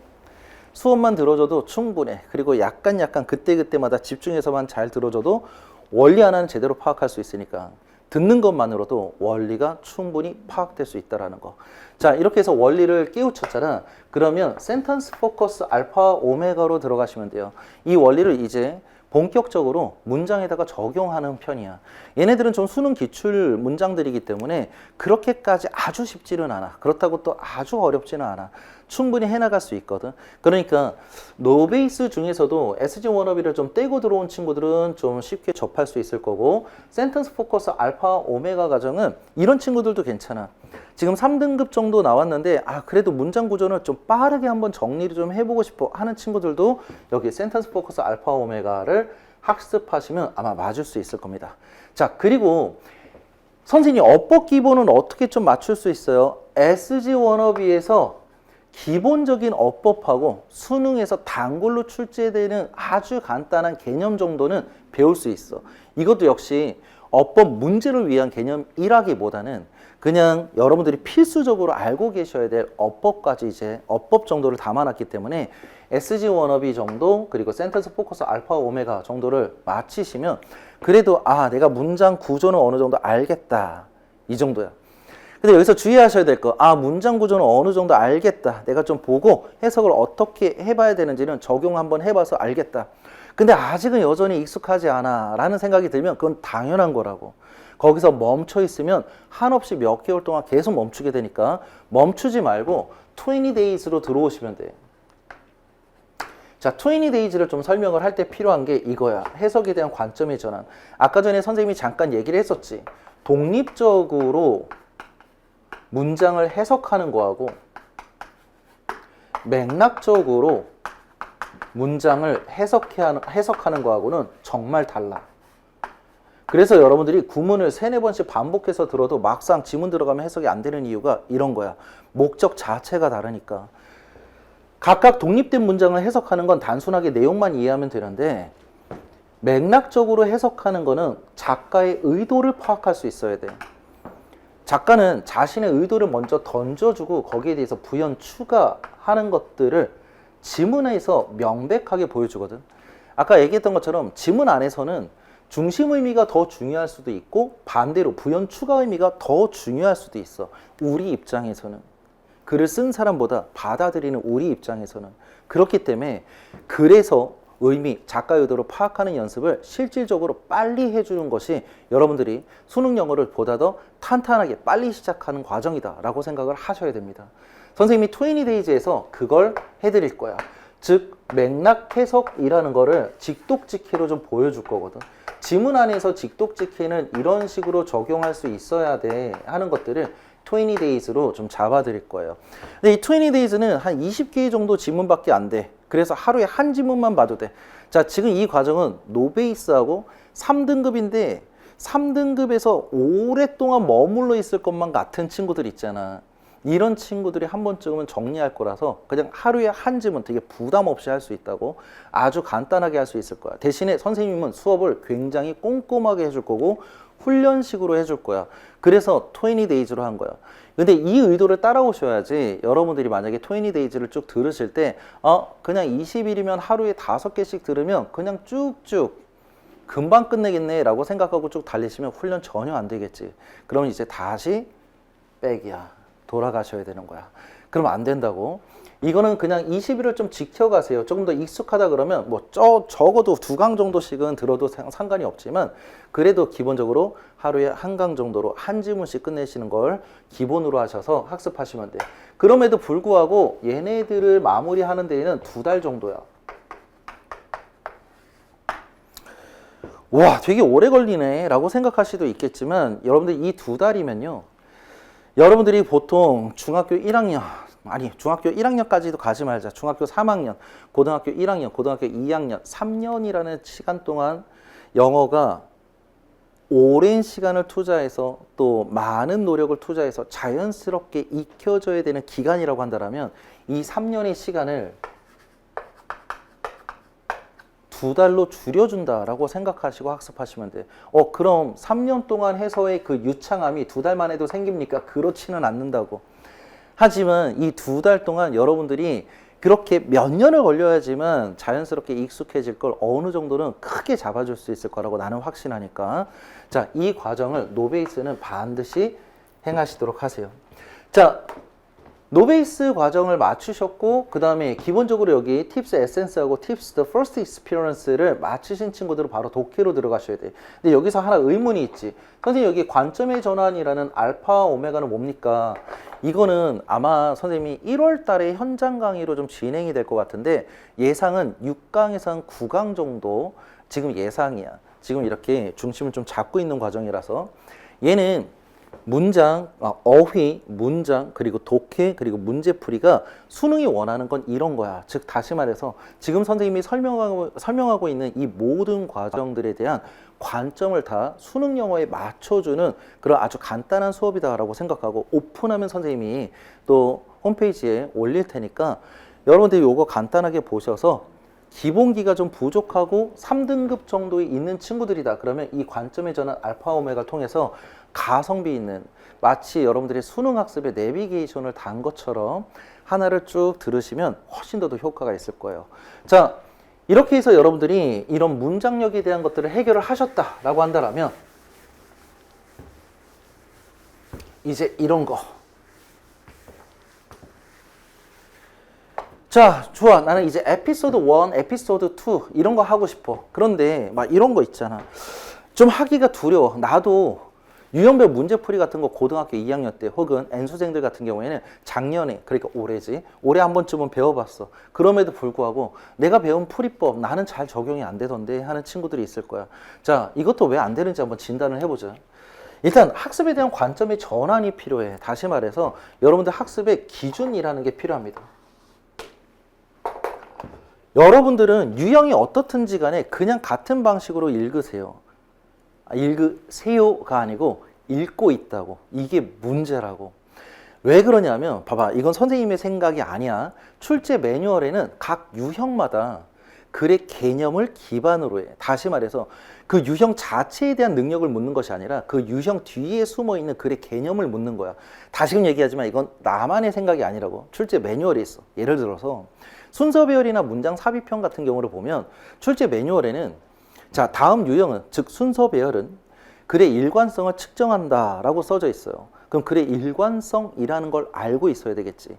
수업만 들어줘도 충분해. 그리고 약간 그때그때마다 집중해서만 잘 들어줘도 원리 하나는 제대로 파악할 수 있으니까 듣는 것만으로도 원리가 충분히 파악될 수 있다는 거. 자, 이렇게 해서 원리를 깨우쳤잖아. 그러면 센턴스 포커스 알파 오메가로 들어가시면 돼요. 이 원리를 이제 본격적으로 문장에다가 적용하는 편이야. 얘네들은 좀 수능 기출 문장들이기 때문에 그렇게까지 아주 쉽지는 않아. 그렇다고 또 아주 어렵지는 않아. 충분히 해나갈 수 있거든. 그러니까 노베이스 중에서도 SG 워너비를 좀 떼고 들어온 친구들은 좀 쉽게 접할 수 있을 거고, 센턴스 포커스 알파 오메가 과정은 이런 친구들도 괜찮아. 지금 3등급 정도 나왔는데 그래도 문장 구조는 좀 빠르게 한번 정리를 좀 해보고 싶어 하는 친구들도 여기 센턴스 포커스 알파 오메가를 학습하시면 아마 맞을 수 있을 겁니다. 자, 그리고 선생님 어법 기본은 어떻게 좀 맞출 수 있어요? SG 워너비에서 기본적인 어법하고 수능에서 단골로 출제되는 아주 간단한 개념 정도는 배울 수 있어. 이것도 역시 어법 문제를 위한 개념이라기보다는 그냥 여러분들이 필수적으로 알고 계셔야 될 어법까지 이제 어법 정도를 담아놨기 때문에 SG 워너비 정도 그리고 센턴스 포커스 알파 오메가 정도를 마치시면 그래도 내가 문장 구조는 어느 정도 알겠다 이 정도야. 근데 여기서 주의하셔야 될 거, 문장 구조는 어느 정도 알겠다. 내가 좀 보고 해석을 어떻게 해봐야 되는지는 적용 한번 해봐서 알겠다. 근데 아직은 여전히 익숙하지 않아 라는 생각이 들면 그건 당연한 거라고. 거기서 멈춰 있으면 한없이 몇 개월 동안 계속 멈추게 되니까 멈추지 말고 20days로 들어오시면 돼. 자, 20days를 좀 설명을 할 때 필요한 게 이거야. 해석에 대한 관점의 전환. 아까 전에 선생님이 잠깐 얘기를 했었지. 독립적으로 문장을 해석하는 거하고 맥락적으로 문장을 해석하는 거하고는 정말 달라. 그래서 여러분들이 구문을 3-4번씩 반복해서 들어도 막상 지문 들어가면 해석이 안 되는 이유가 이런 거야. 목적 자체가 다르니까. 각각 독립된 문장을 해석하는 건 단순하게 내용만 이해하면 되는데 맥락적으로 해석하는 거는 작가의 의도를 파악할 수 있어야 돼. 작가는 자신의 의도를 먼저 던져주고 거기에 대해서 부연 추가하는 것들을 지문에서 명백하게 보여주거든. 아까 얘기했던 것처럼 지문 안에서는 중심 의미가 더 중요할 수도 있고 반대로 부연 추가 의미가 더 중요할 수도 있어. 우리 입장에서는. 글을 쓴 사람보다 받아들이는 우리 입장에서는. 그렇기 때문에 그래서 의미, 작가 의도로 파악하는 연습을 실질적으로 빨리 해주는 것이 여러분들이 수능 영어를 보다 더 탄탄하게 빨리 시작하는 과정이다 라고 생각을 하셔야 됩니다. 선생님이 20days에서 그걸 해드릴 거야. 즉 맥락 해석이라는 거를 직독직해로 좀 보여줄 거거든. 지문 안에서 직독직해는 이런 식으로 적용할 수 있어야 돼 하는 것들을 20days로 좀 잡아드릴 거예요. 근데 이 20days는 한 20개 정도 지문밖에 안 돼. 그래서 하루에 한 지문만 봐도 돼. 자, 지금 이 과정은 노베이스하고 3등급인데 3등급에서 오랫동안 머물러 있을 것만 같은 친구들 있잖아. 이런 친구들이 한 번쯤은 정리할 거라서 그냥 하루에 한 지문 되게 부담 없이 할 수 있다고 아주 간단하게 할 수 있을 거야. 대신에 선생님은 수업을 굉장히 꼼꼼하게 해줄 거고 훈련식으로 해줄 거야. 그래서 20days로 한 거야. 근데 이 의도를 따라오셔야지 여러분들이 만약에 20days를 쭉 들으실 때 그냥 20일이면 하루에 5개씩 들으면 그냥 쭉쭉 금방 끝내겠네 라고 생각하고 쭉 달리시면 훈련 전혀 안 되겠지. 그러면 이제 다시 백이야. 돌아가셔야 되는 거야. 그러면 안 된다고. 이거는 그냥 20일을 좀 지켜가세요. 조금 더 익숙하다 그러면 뭐 적어도 2강 정도씩은 들어도 상관이 없지만 그래도 기본적으로 하루에 1강 정도로 한 지문씩 끝내시는 걸 기본으로 하셔서 학습하시면 돼요. 그럼에도 불구하고 얘네들을 마무리하는 데에는 2달 정도야. 와, 되게 오래 걸리네 라고 생각할 수도 있겠지만 여러분들 이 2달이면요. 여러분들이 보통 중학교 1학년 아니 중학교 1학년까지도 가지 말자. 중학교 3학년, 고등학교 1학년, 고등학교 2학년, 3년이라는 시간 동안 영어가 오랜 시간을 투자해서 또 많은 노력을 투자해서 자연스럽게 익혀져야 되는 기간이라고 한다면 이 3년의 시간을 2달로 줄여준다라고 생각하시고 학습하시면 돼요. 그럼 3년 동안 해서의 그 유창함이 2달 만에도 생깁니까? 그렇지는 않는다고. 하지만 이 2달 동안 여러분들이 그렇게 몇 년을 걸려야지만 자연스럽게 익숙해질 걸 어느 정도는 크게 잡아줄 수 있을 거라고 나는 확신하니까. 자, 이 과정을 노베이스는 반드시 행하시도록 하세요. 자, 노베이스 과정을 맞추셨고 그 다음에 기본적으로 여기 팁스 에센스하고 팁스 the first experience를 맞추신 친구들은 바로 독해로 들어가셔야 돼요. 근데 여기서 하나 의문이 있지. 선생님 여기 관점의 전환이라는 알파 오메가는 뭡니까? 이거는 아마 선생님이 1월 달에 현장 강의로 좀 진행이 될 것 같은데 예상은 6강에서 한 9강 정도 지금 예상이야. 지금 이렇게 중심을 좀 잡고 있는 과정이라서 얘는 문장, 어휘, 문장, 그리고 독해, 그리고 문제풀이가 수능이 원하는 건 이런 거야. 즉 다시 말해서 지금 선생님이 설명하고 있는 이 모든 과정들에 대한 관점을 다 수능 영어에 맞춰주는 그런 아주 간단한 수업이다라고 생각하고 오픈하면 선생님이 또 홈페이지에 올릴 테니까 여러분들이 이거 간단하게 보셔서 기본기가 좀 부족하고 3등급 정도에 있는 친구들이다. 그러면 이 관점의 전환 알파 오메가를 통해서 가성비 있는 마치 여러분들이 수능 학습에 내비게이션을 단 것처럼 하나를 쭉 들으시면 훨씬 더 효과가 있을 거예요. 자, 이렇게 해서 여러분들이 이런 문장력에 대한 것들을 해결을 하셨다라고 한다면 이제 이런 거. 자, 좋아. 나는 이제 에피소드 1, 에피소드 2 이런 거 하고 싶어. 그런데 막 이런 거 있잖아. 좀 하기가 두려워. 나도 유형별 문제풀이 같은 거 고등학교 2학년 때 혹은 N수생들 같은 경우에는 작년에 그러니까 올해지 올해 한 번쯤은 배워봤어. 그럼에도 불구하고 내가 배운 풀이법 나는 잘 적용이 안 되던데 하는 친구들이 있을 거야. 자, 이것도 왜 안 되는지 한번 진단을 해보자. 일단 학습에 대한 관점의 전환이 필요해. 다시 말해서 여러분들 학습의 기준이라는 게 필요합니다. 여러분들은 유형이 어떻든지 간에 그냥 같은 방식으로 읽으세요. 읽으세요가 아니고 읽고 있다고. 이게 문제라고. 왜 그러냐면 봐봐, 이건 선생님의 생각이 아니야. 출제 매뉴얼에는 각 유형마다 글의 개념을 기반으로 해. 다시 말해서 그 유형 자체에 대한 능력을 묻는 것이 아니라 그 유형 뒤에 숨어있는 글의 개념을 묻는 거야. 다시금 얘기하지만 이건 나만의 생각이 아니라고. 출제 매뉴얼에 있어. 예를 들어서 순서 배열이나 문장 삽입형 같은 경우를 보면 출제 매뉴얼에는 자, 다음 유형은 즉 순서 배열은 글의 일관성을 측정한다 라고 써져 있어요. 그럼 글의 일관성이라는 걸 알고 있어야 되겠지.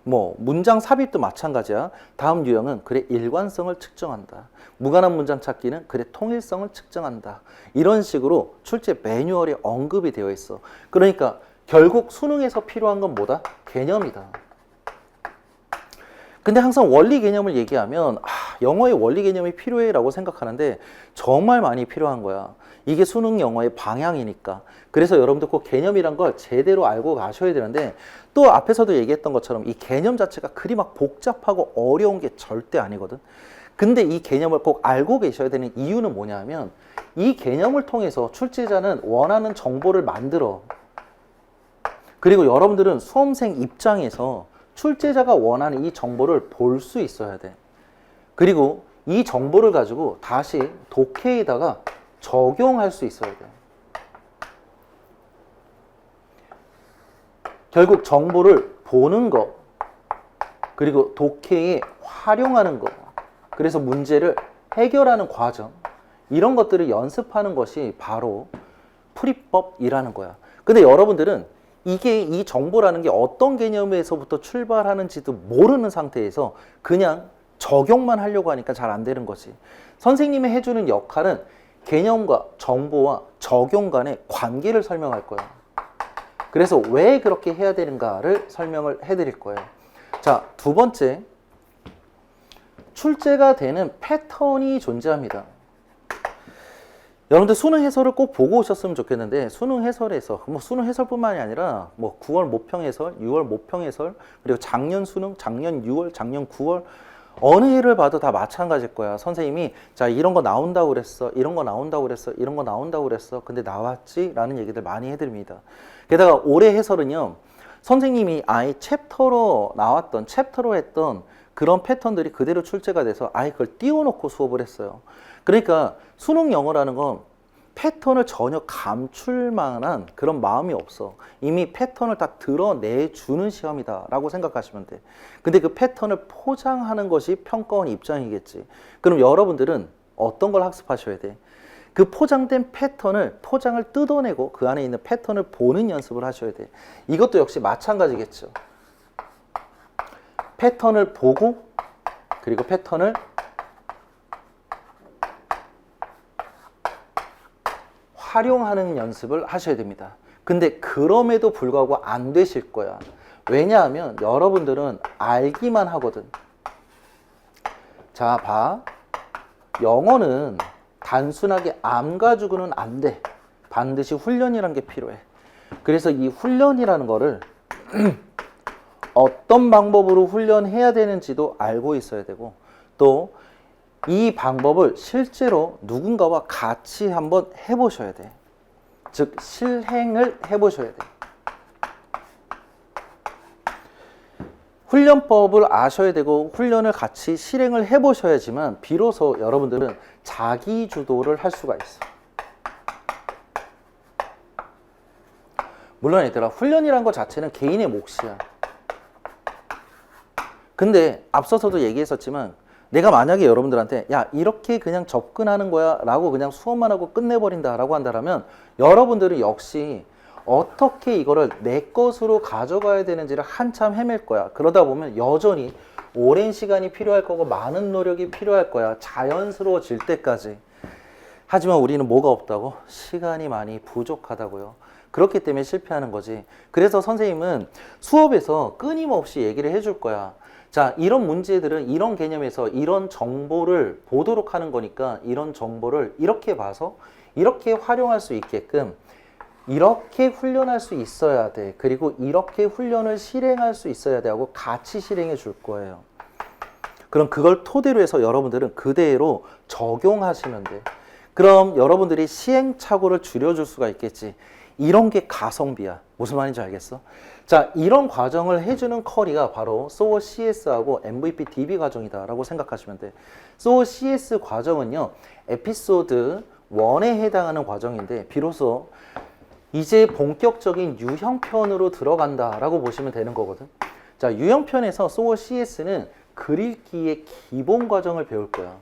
뭐 문장 삽입도 마찬가지야. 다음 유형은 글의 일관성을 측정한다. 무관한 문장 찾기는 글의 통일성을 측정한다. 이런 식으로 출제 매뉴얼에 언급이 되어 있어. 그러니까 결국 수능에서 필요한 건 뭐다? 개념이다. 근데 항상 원리 개념을 얘기하면 영어의 원리 개념이 필요해 라고 생각하는데 정말 많이 필요한 거야. 이게 수능 영어의 방향이니까. 그래서 여러분들 꼭 개념이란 걸 제대로 알고 가셔야 되는데 또 앞에서도 얘기했던 것처럼 이 개념 자체가 그리 막 복잡하고 어려운 게 절대 아니거든. 근데 이 개념을 꼭 알고 계셔야 되는 이유는 뭐냐면 이 개념을 통해서 출제자는 원하는 정보를 만들어. 그리고 여러분들은 수험생 입장에서 출제자가 원하는 이 정보를 볼 수 있어야 돼. 그리고 이 정보를 가지고 다시 독해에다가 적용할 수 있어야 돼. 결국 정보를 보는 거, 그리고 독해에 활용하는 거, 그래서 문제를 해결하는 과정, 이런 것들을 연습하는 것이 바로 풀이법이라는 거야. 근데 여러분들은 이게 이 정보라는 게 어떤 개념에서부터 출발하는지도 모르는 상태에서 그냥 적용만 하려고 하니까 잘 안 되는 거지. 선생님이 해주는 역할은 개념과 정보와 적용 간의 관계를 설명할 거예요. 그래서 왜 그렇게 해야 되는가를 설명을 해드릴 거예요. 자, 두 번째, 출제가 되는 패턴이 존재합니다. 여러분들 수능 해설을 꼭 보고 오셨으면 좋겠는데, 수능 해설에서 수능 해설뿐만이 아니라 9월 모평 해설, 6월 모평 해설, 그리고 작년 수능, 작년 6월, 작년 9월 어느 해를 봐도 다 마찬가지일 거야. 선생님이 자, 이런 거 나온다고 그랬어, 이런 거 나온다고 그랬어, 이런 거 나온다고 그랬어, 근데 나왔지? 라는 얘기들 많이 해드립니다. 게다가 올해 해설은요, 선생님이 아예 챕터로 나왔던, 챕터로 했던 그런 패턴들이 그대로 출제가 돼서 아예 그걸 띄워놓고 수업을 했어요. 그러니까 수능 영어라는 건 패턴을 전혀 감출 만한 그런 마음이 없어. 이미 패턴을 다 드러내주는 시험이다 라고 생각하시면 돼. 근데 그 패턴을 포장하는 것이 평가원 입장이겠지. 그럼 여러분들은 어떤 걸 학습하셔야 돼? 그 포장된 패턴을, 포장을 뜯어내고 그 안에 있는 패턴을 보는 연습을 하셔야 돼. 이것도 역시 마찬가지겠죠. 패턴을 보고, 그리고 패턴을 활용하는 연습을 하셔야 됩니다. 근데 그럼에도 불구하고 안 되실 거야. 왜냐하면 여러분들은 알기만 하거든. 자, 봐. 영어는 단순하게 암 가지고는 안 돼. 반드시 훈련이라는 게 필요해. 그래서 이 훈련이라는 거를 어떤 방법으로 훈련해야 되는지도 알고 있어야 되고, 또 이 방법을 실제로 누군가와 같이 한번 해보셔야 돼. 즉, 실행을 해보셔야 돼. 훈련법을 아셔야 되고 훈련을 같이 실행을 해보셔야지만 비로소 여러분들은 자기 주도를 할 수가 있어. 물론 얘들아, 훈련이란 것 자체는 개인의 몫이야. 근데 앞서서도 얘기했었지만, 내가 만약에 여러분들한테 야, 이렇게 그냥 접근하는 거야 라고 그냥 수업만 하고 끝내버린다 라고 한다면, 여러분들은 역시 어떻게 이거를 내 것으로 가져가야 되는지를 한참 헤맬 거야. 그러다 보면 여전히 오랜 시간이 필요할 거고 많은 노력이 필요할 거야. 자연스러워질 때까지. 하지만 우리는 뭐가 없다고? 시간이 많이 부족하다고요. 그렇기 때문에 실패하는 거지. 그래서 선생님은 수업에서 끊임없이 얘기를 해줄 거야. 자, 이런 문제들은 이런 개념에서 이런 정보를 보도록 하는 거니까 이런 정보를 이렇게 봐서 이렇게 활용할 수 있게끔 이렇게 훈련할 수 있어야 돼. 그리고 이렇게 훈련을 실행할 수 있어야 돼 하고 같이 실행해 줄 거예요. 그럼 그걸 토대로 해서 여러분들은 그대로 적용하시면 돼. 그럼 여러분들이 시행착오를 줄여줄 수가 있겠지. 이런 게 가성비야. 무슨 말인지 알겠어? 자, 이런 과정을 해주는 커리가 바로 SOA CS하고 MVP DB 과정이다 라고 생각하시면 돼. SOA CS 과정은요, 에피소드 1에 해당하는 과정인데 비로소 이제 본격적인 유형편으로 들어간다 라고 보시면 되는 거거든. 자, 유형편에서 SOA CS는 글읽기의 기본 과정을 배울 거야.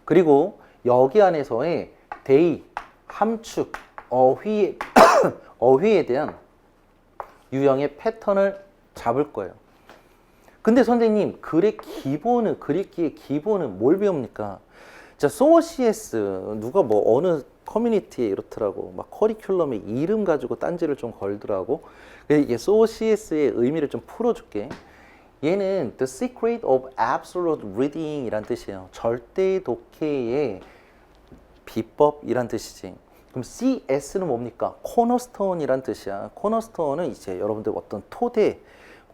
그리고 여기 안에서의 대의, 함축, 어휘에 대한 유형의 패턴을 잡을 거예요. 근데 선생님, 글의 기본은, 글읽기의 기본은 뭘 배웁니까? 자, SOA CS 누가 어느 커뮤니티에 이렇더라고. 막 커리큘럼의 이름 가지고 딴지를 좀 걸더라고. 근데 이게 SOA CS의 의미를 좀 풀어줄게. 얘는 The Secret of Absolute Reading 이란 뜻이에요. 절대 독해의 비법이란 뜻이지. 그럼 CS는 뭡니까? 코너스톤이란 뜻이야. 코너스톤은 이제 여러분들 어떤 토대,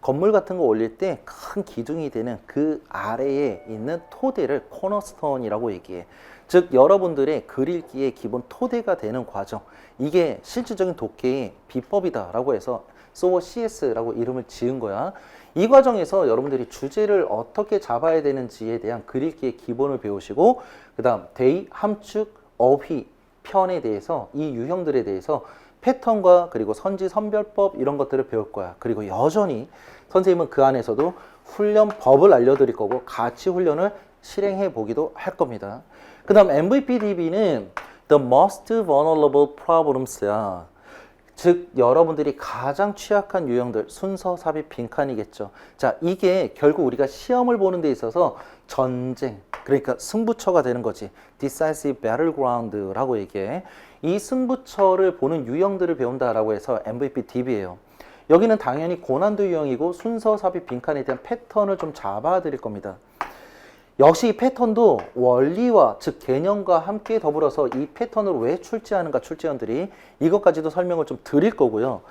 건물 같은 거 올릴 때 큰 기둥이 되는 그 아래에 있는 토대를 코너스톤이라고 얘기해. 즉, 여러분들의 글 읽기의 기본 토대가 되는 과정, 이게 실질적인 독해의 비법이다라고 해서 SOA CS라고 이름을 지은 거야. 이 과정에서 여러분들이 주제를 어떻게 잡아야 되는지에 대한 글 읽기의 기본을 배우시고, 그 다음 대의, 함축, 어휘, 편에 대해서, 이 유형들에 대해서 패턴과 그리고 선지, 선별법 이런 것들을 배울 거야. 그리고 여전히 선생님은 그 안에서도 훈련법을 알려드릴 거고 같이 훈련을 실행해 보기도 할 겁니다. 그 다음 MVP DB는 the most vulnerable problems야. 즉 여러분들이 가장 취약한 유형들, 순서, 삽입, 빈칸이겠죠. 자, 이게 결국 우리가 시험을 보는 데 있어서 전쟁, 그러니까 승부처가 되는 거지. decisive battleground라고 얘기해. 이 승부처를 보는 유형들을 배운다라고 해서 MVP DB예요. 여기는 당연히 고난도 유형이고 순서, 삽입, 빈칸에 대한 패턴을 좀 잡아 드릴 겁니다. 역시 이 패턴도 원리와 즉 개념과 함께 더불어서 이 패턴을 왜 출제하는가 출제원들이 이것까지도 설명을 좀 드릴 거고요.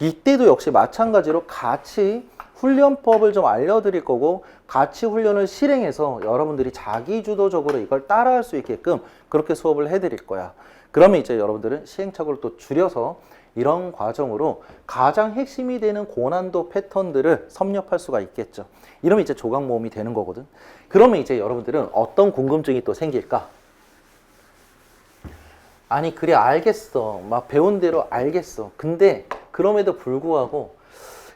이때도 역시 마찬가지로 같이 훈련법을 좀 알려드릴 거고 같이 훈련을 실행해서 여러분들이 자기주도적으로 이걸 따라할 수 있게끔 그렇게 수업을 해드릴 거야. 그러면 이제 여러분들은 시행착오를 또 줄여서 이런 과정으로 가장 핵심이 되는 고난도 패턴들을 섭렵할 수가 있겠죠. 이러면 이제 조각 모음이 되는 거거든. 그러면 이제 여러분들은 어떤 궁금증이 또 생길까? 아니 그래 알겠어. 막 배운 대로 알겠어. 근데 그럼에도 불구하고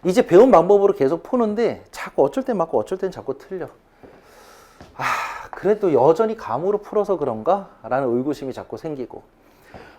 이제 배운 방법으로 계속 푸는데 자꾸 어쩔 땐 맞고 어쩔 땐 자꾸 틀려. 아 그래도 여전히 감으로 풀어서 그런가? 라는 의구심이 자꾸 생기고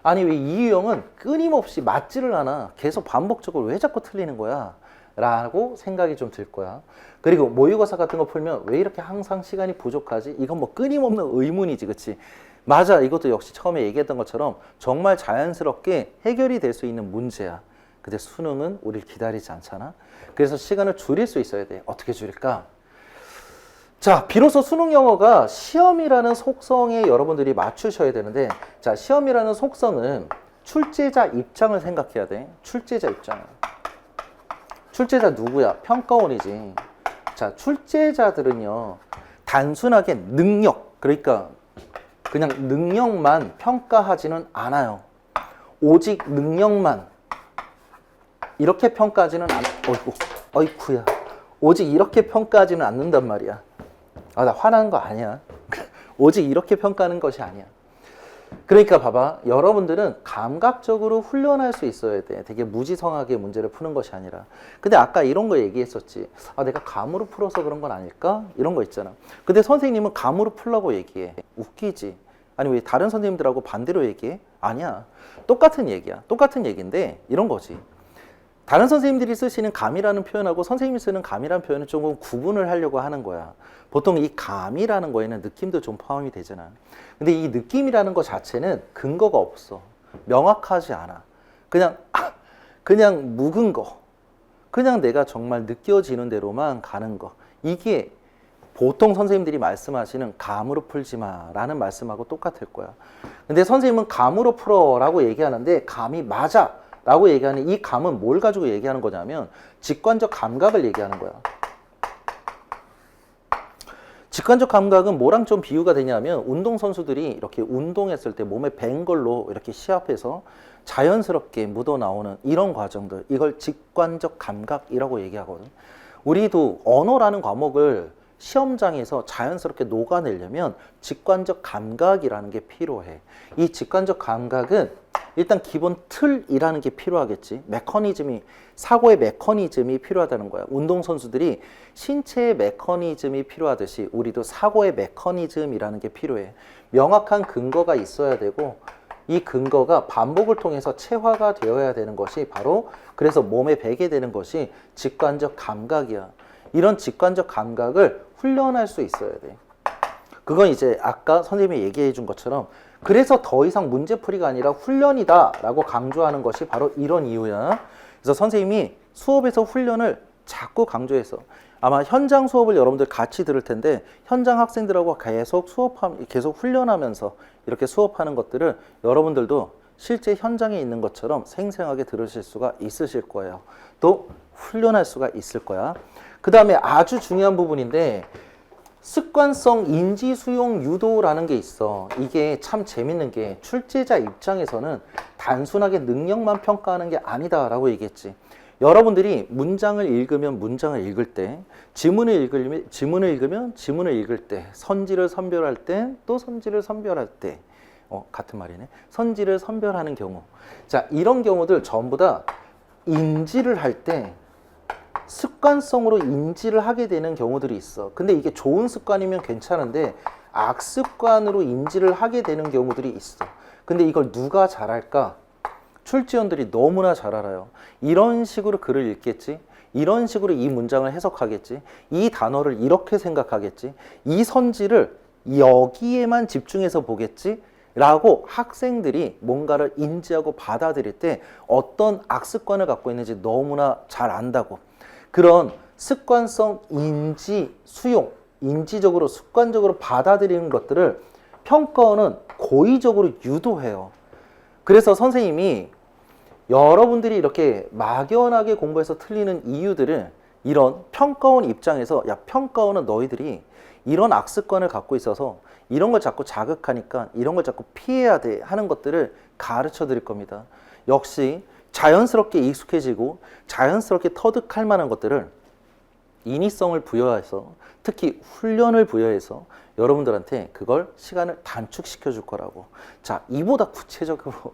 아니 왜 이 유형은 끊임없이 맞지를 않아. 계속 반복적으로 왜 자꾸 틀리는 거야? 라고 생각이 좀 들 거야. 그리고 모의고사 같은 거 풀면 왜 이렇게 항상 시간이 부족하지? 이건 뭐 끊임없는 의문이지, 그치? 맞아, 이것도 역시 처음에 얘기했던 것처럼 정말 자연스럽게 해결이 될 수 있는 문제야. 근데 수능은 우리를 기다리지 않잖아. 그래서 시간을 줄일 수 있어야 돼. 어떻게 줄일까? 자, 비로소 수능 영어가 시험이라는 속성에 여러분들이 맞추셔야 되는데, 자, 시험이라는 속성은 출제자 입장을 생각해야 돼. 출제자 입장. 출제자 누구야? 평가원이지. 자, 출제자들은요, 단순하게 능력, 그러니까 그냥 능력만 평가하지는 않아요. 오직 능력만 이렇게 평가하지는 어이쿠야. 오직 이렇게 평가하지는 않는단 말이야. 아, 나 화나는 거 아니야. 오직 이렇게 평가하는 것이 아니야. 그러니까 봐봐. 여러분들은 감각적으로 훈련할 수 있어야 돼. 되게 무지성하게 문제를 푸는 것이 아니라. 근데 아까 이런 거 얘기했었지. 아, 내가 감으로 풀어서 그런 건 아닐까? 이런 거 있잖아. 근데 선생님은 감으로 풀라고 얘기해. 웃기지. 아니, 왜 다른 선생님들하고 반대로 얘기해? 아니야. 똑같은 얘기야. 똑같은 얘기인데 이런 거지. 다른 선생님들이 쓰시는 감이라는 표현하고 선생님이 쓰는 감이라는 표현은 조금 구분을 하려고 하는 거야. 보통 이 감이라는 거에는 느낌도 좀 포함이 되잖아. 근데 이 느낌이라는 거 자체는 근거가 없어. 명확하지 않아. 그냥 묵은 거. 그냥 내가 정말 느껴지는 대로만 가는 거. 이게 보통 선생님들이 말씀하시는 감으로 풀지 마라는 말씀하고 똑같을 거야. 근데 선생님은 감으로 풀어라고 얘기하는데 감이 맞아 라고 얘기하는 이 감은 뭘 가지고 얘기하는 거냐면 직관적 감각을 얘기하는 거야. 직관적 감각은 뭐랑 좀 비유가 되냐면 운동선수들이 이렇게 운동했을 때 몸에 밴 걸로 이렇게 시합해서 자연스럽게 묻어나오는 이런 과정들, 이걸 직관적 감각이라고 얘기하거든. 우리도 언어라는 과목을 시험장에서 자연스럽게 녹아내려면 직관적 감각이라는 게 필요해. 이 직관적 감각은 일단 기본 틀이라는 게 필요하겠지. 사고의 메커니즘이 필요하다는 거야. 운동선수들이 신체의 메커니즘이 필요하듯이 우리도 사고의 메커니즘이라는 게 필요해. 명확한 근거가 있어야 되고 이 근거가 반복을 통해서 체화가 되어야 되는 것이 바로 그래서 몸에 배게 되는 것이 직관적 감각이야. 이런 직관적 감각을 훈련할 수 있어야 돼. 그건 이제 아까 선생님이 얘기해 준 것처럼 그래서 더 이상 문제풀이가 아니라 훈련이다 라고 강조하는 것이 바로 이런 이유야. 그래서 선생님이 수업에서 훈련을 자꾸 강조해서 아마 현장 수업을 여러분들 같이 들을 텐데 현장 학생들하고 계속 훈련하면서 이렇게 수업하는 것들을 여러분들도 실제 현장에 있는 것처럼 생생하게 들으실 수가 있으실 거예요. 또 훈련할 수가 있을 거야. 그 다음에 아주 중요한 부분인데 습관성 인지 수용 유도라는 게 있어. 이게 참 재밌는 게 출제자 입장에서는 단순하게 능력만 평가하는 게 아니다 라고 얘기했지. 여러분들이 문장을 읽으면 문장을 읽을 때, 지문을 읽으면 지문을 읽을 때, 선지를 선별할 때, 또 선지를 선별할 때, 같은 말이네. 선지를 선별하는 경우. 자, 이런 경우들 전부 다 인지를 할 때 습관성으로 인지를 하게 되는 경우들이 있어. 근데 이게 좋은 습관이면 괜찮은데 악습관으로 인지를 하게 되는 경우들이 있어. 근데 이걸 누가 잘할까? 출제원들이 너무나 잘 알아요. 이런 식으로 글을 읽겠지. 이런 식으로 이 문장을 해석하겠지. 이 단어를 이렇게 생각하겠지. 이 선지를 여기에만 집중해서 보겠지. 라고 학생들이 뭔가를 인지하고 받아들일 때 어떤 악습관을 갖고 있는지 너무나 잘 안다고. 그런 습관성 인지, 수용, 인지적으로 습관적으로 받아들이는 것들을 평가원은 고의적으로 유도해요. 그래서 선생님이 여러분들이 이렇게 막연하게 공부해서 틀리는 이유들을 이런 평가원 입장에서 야, 평가원은 너희들이 이런 악습관을 갖고 있어서 이런 걸 자꾸 자극하니까 이런 걸 자꾸 피해야 돼 하는 것들을 가르쳐 드릴 겁니다. 역시 자연스럽게 익숙해지고 자연스럽게 터득할 만한 것들을 인위성을 부여해서 특히 훈련을 부여해서 여러분들한테 그걸 시간을 단축시켜 줄 거라고. 자, 이보다 구체적으로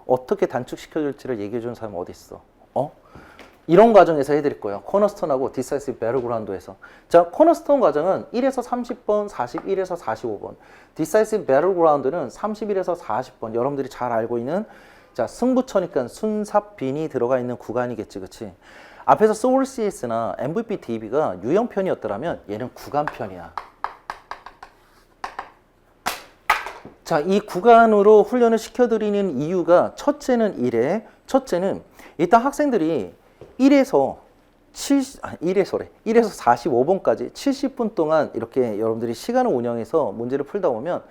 어떻게 단축시켜 줄지를 얘기해 주는 사람은 어디 있어? 이런 과정에서 해드릴 거예요. 코너스톤하고 디사이시브 배틀그라운드에서. 자, 코너스톤 과정은 1에서 30번, 41에서 45번. 디사이시브 배틀그라운드는 31에서 40번. 여러분들이 잘 알고 있는 자, 승부처니까 순삽빈이 들어가 있는 구간이겠지, 그치? 앞에서 소울 CS나 MVP DB가 유형편이었더라면 얘는 구간편이야. 자, 이 구간으로 훈련을 시켜드리는 이유가 첫째는 이래. 첫째는 일단 학생들이 1에서 45번까지 70분 동안 이렇게 여러분들이 시간을 운영해서 문제를 풀다 보면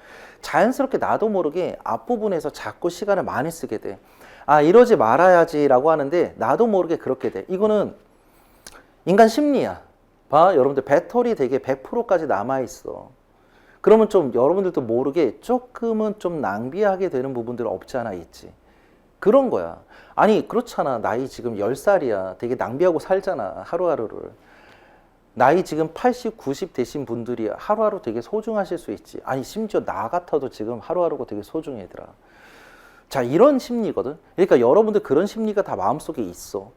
자연스럽게 나도 모르게 앞부분에서 자꾸 시간을 많이 쓰게 돼. 아, 이러지 말아야지 라고 하는데 나도 모르게 그렇게 돼. 이거는 인간 심리야. 봐, 여러분들 배터리 되게 100%까지 남아있어. 그러면 좀 여러분들도 모르게 조금은 좀 낭비하게 되는 부분들 없지 않아 있지. 그런 거야. 아니 그렇잖아. 나이 지금 10살이야. 되게 낭비하고 살잖아. 하루하루를. 나이 지금 80, 90 되신 분들이 하루하루 되게 소중하실 수 있지. 아니 심지어 나 같아도 지금 하루하루가 되게 소중해 얘들아. 자, 이런 심리거든. 그러니까 여러분들 그런 심리가 다 마음속에 있어.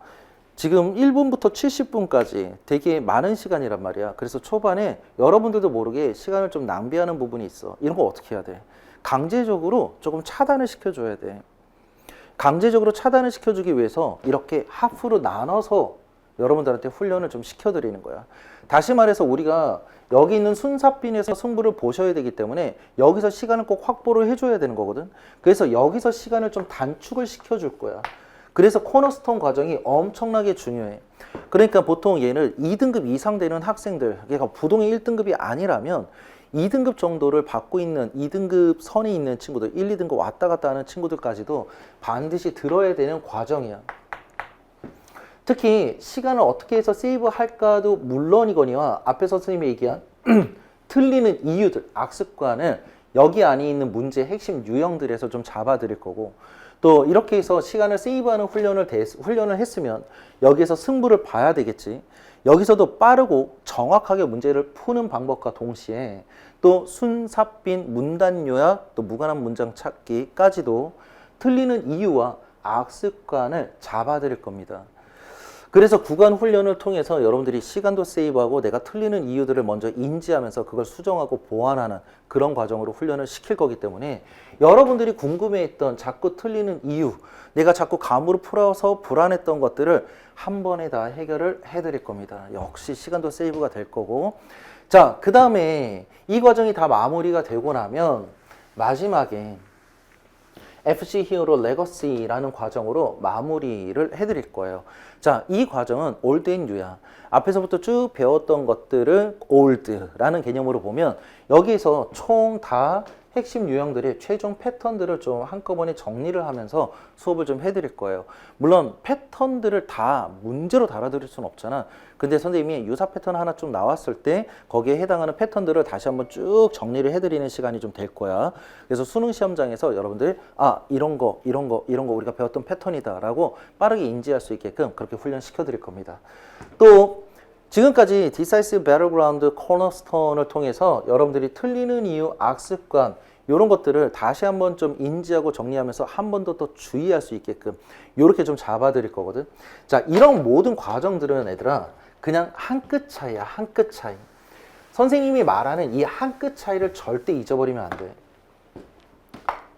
지금 1분부터 70분까지 되게 많은 시간이란 말이야. 그래서 초반에 여러분들도 모르게 시간을 좀 낭비하는 부분이 있어. 이런 거 어떻게 해야 돼? 강제적으로 조금 차단을 시켜줘야 돼. 강제적으로 차단을 시켜주기 위해서 이렇게 하프로 나눠서 여러분들한테 훈련을 좀 시켜드리는 거야. 다시 말해서 우리가 여기 있는 순사빈에서 승부를 보셔야 되기 때문에 여기서 시간을 꼭 확보를 해줘야 되는 거거든. 그래서 여기서 시간을 좀 단축을 시켜줄 거야. 그래서 코너스톤 과정이 엄청나게 중요해. 그러니까 보통 얘를 2등급 이상 되는 학생들, 그러니까 부동의 1등급이 아니라면 2등급 정도를 받고 있는 2등급 선에 있는 친구들, 1, 2등급 왔다 갔다 하는 친구들까지도 반드시 들어야 되는 과정이야. 특히 시간을 어떻게 해서 세이브 할까도 물론이거니와 앞에서 선생님이 얘기한 틀리는 이유들, 악습관을 여기 안에 있는 문제의 핵심 유형들에서 좀 잡아드릴 거고, 또 이렇게 해서 시간을 세이브하는 훈련을 했으면 여기에서 승부를 봐야 되겠지. 여기서도 빠르고 정확하게 문제를 푸는 방법과 동시에 또 순삽빈, 문단요약, 또 무관한 문장 찾기까지도 틀리는 이유와 악습관을 잡아드릴 겁니다. 그래서 구간 훈련을 통해서 여러분들이 시간도 세이브하고 내가 틀리는 이유들을 먼저 인지하면서 그걸 수정하고 보완하는 그런 과정으로 훈련을 시킬 거기 때문에 여러분들이 궁금해했던 자꾸 틀리는 이유, 내가 자꾸 감으로 풀어서 불안했던 것들을 한 번에 다 해결을 해드릴 겁니다. 역시 시간도 세이브가 될 거고. 자, 그 다음에 이 과정이 다 마무리가 되고 나면 마지막에 FC 히어로 레거시라는 과정으로 마무리를 해드릴 거예요. 자, 이 과정은 올드 앤 뉴야. 앞에서부터 쭉 배웠던 것들을 올드라는 개념으로 보면 여기에서 총 다 핵심 유형들의 최종 패턴들을 좀 한꺼번에 정리를 하면서 수업을 좀 해드릴 거예요. 물론 패턴들을 다 문제로 달아드릴 수는 없잖아. 근데 선생님이 유사 패턴 하나 좀 나왔을 때 거기에 해당하는 패턴들을 다시 한번 쭉 정리를 해드리는 시간이 좀 될 거야. 그래서 수능 시험장에서 여러분들 이런 거 우리가 배웠던 패턴이다 라고 빠르게 인지할 수 있게끔 그렇게 훈련시켜 드릴 겁니다. 또 지금까지 디사이시브 배틀그라운드 코너스톤을 통해서 여러분들이 틀리는 이유, 악습관 이런 것들을 다시 한번 좀 인지하고 정리하면서 한 번 더 주의할 수 있게끔 이렇게 좀 잡아드릴 거거든. 자, 이런 모든 과정들은 얘들아 그냥 한 끗 차이야. 한 끗 차이. 선생님이 말하는 이 한 끗 차이를 절대 잊어버리면 안 돼.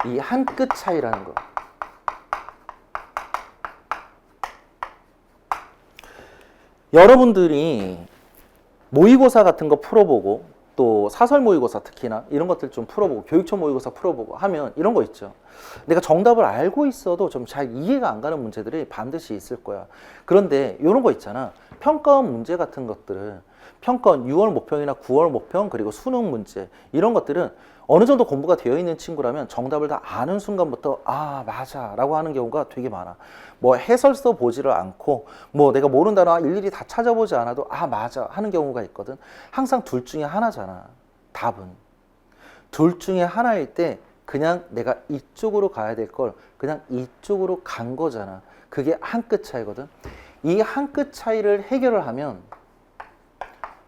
이 한 끗 차이라는 거. 여러분들이 모의고사 같은 거 풀어보고 또 사설 모의고사 특히나 이런 것들 좀 풀어보고 교육청 모의고사 풀어보고 하면 이런 거 있죠. 내가 정답을 알고 있어도 좀 잘 이해가 안 가는 문제들이 반드시 있을 거야. 그런데 이런 거 있잖아. 평가원 문제 같은 것들은 평가원 6월 모평이나 9월 모평 그리고 수능 문제 이런 것들은 어느 정도 공부가 되어 있는 친구라면 정답을 다 아는 순간부터 아 맞아 라고 하는 경우가 되게 많아. 뭐 해설서 보지를 않고 뭐 내가 모르는 단어 일일이 다 찾아보지 않아도 아 맞아 하는 경우가 있거든. 항상 둘 중에 하나잖아. 답은 둘 중에 하나일 때 그냥 내가 이쪽으로 가야 될 걸 그냥 이쪽으로 간 거잖아. 그게 한 끗 차이거든. 이 한 끗 차이를 해결을 하면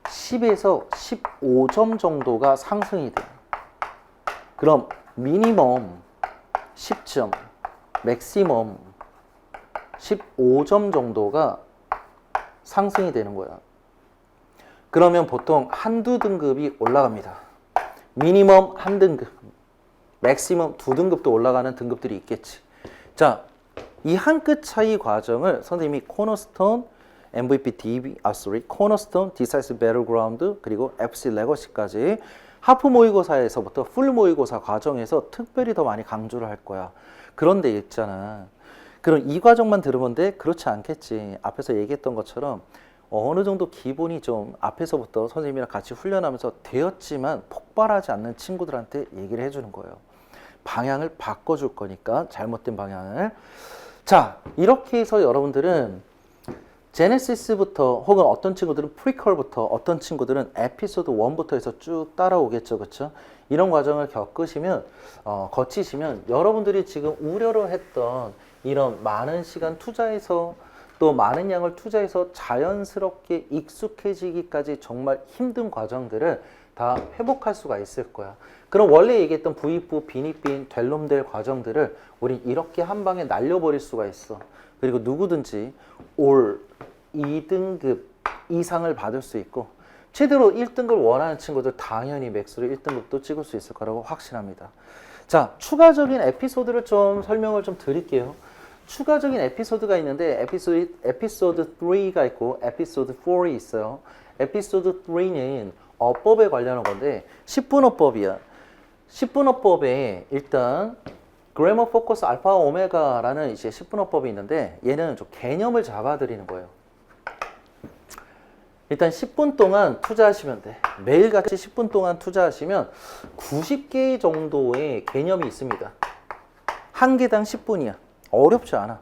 10에서 15점 정도가 상승이 돼. 그럼 미니멈 10점, 맥시멈 15점 정도가 상승이 되는 거야. 그러면 보통 한두 등급이 올라갑니다. 미니멈 한 등급, 맥시멈 두 등급도 올라가는 등급들이 있겠지. 자, 이 한 끗 차이 과정을 선생님이 코너스톤, MVP DB, 코너스톤, Decisive Battleground, 그리고 FC 레거시까지 하프 모의고사에서부터 풀 모의고사 과정에서 특별히 더 많이 강조를 할 거야. 그런데 있잖아. 그럼 이 과정만 들으면 돼? 그렇지 않겠지. 앞에서 얘기했던 것처럼 어느 정도 기본이 좀 앞에서부터 선생님이랑 같이 훈련하면서 되었지만 폭발하지 않는 친구들한테 얘기를 해주는 거예요. 방향을 바꿔줄 거니까 잘못된 방향을. 자, 이렇게 해서 여러분들은 제네시스부터 혹은 어떤 친구들은 프리퀄부터 어떤 친구들은 에피소드 1부터 해서 쭉 따라오겠죠. 그렇죠? 이런 과정을 겪으시면 거치시면 여러분들이 지금 우려로 했던 이런 많은 시간 투자해서 또 많은 양을 투자해서 자연스럽게 익숙해지기까지 정말 힘든 과정들을 다 회복할 수가 있을 거야. 그럼 원래 얘기했던 부익부, 빈익빈, 될 놈 될 과정들을 우리 이렇게 한 방에 날려버릴 수가 있어. 그리고 누구든지 올 2등급 이상을 받을 수 있고 최대로 1등급을 원하는 친구들 당연히 맥스로 1등급도 찍을 수 있을 거라고 확신합니다. 자, 추가적인 에피소드를 좀 설명을 좀 드릴게요. 추가적인 에피소드가 있는데 에피소드 3가 있고 에피소드 4이 있어요. 에피소드 3는 어법에 관련한 건데 10분어법이야. 10분어법에 일단 그래머 포커스 알파 오메가라는 이제 10분어법이 있는데 얘는 좀 개념을 잡아드리는 거예요. 일단 10분 동안 투자하시면 돼. 매일같이 10분 동안 투자하시면 90개 정도의 개념이 있습니다. 한 개당 10분이야. 어렵지 않아.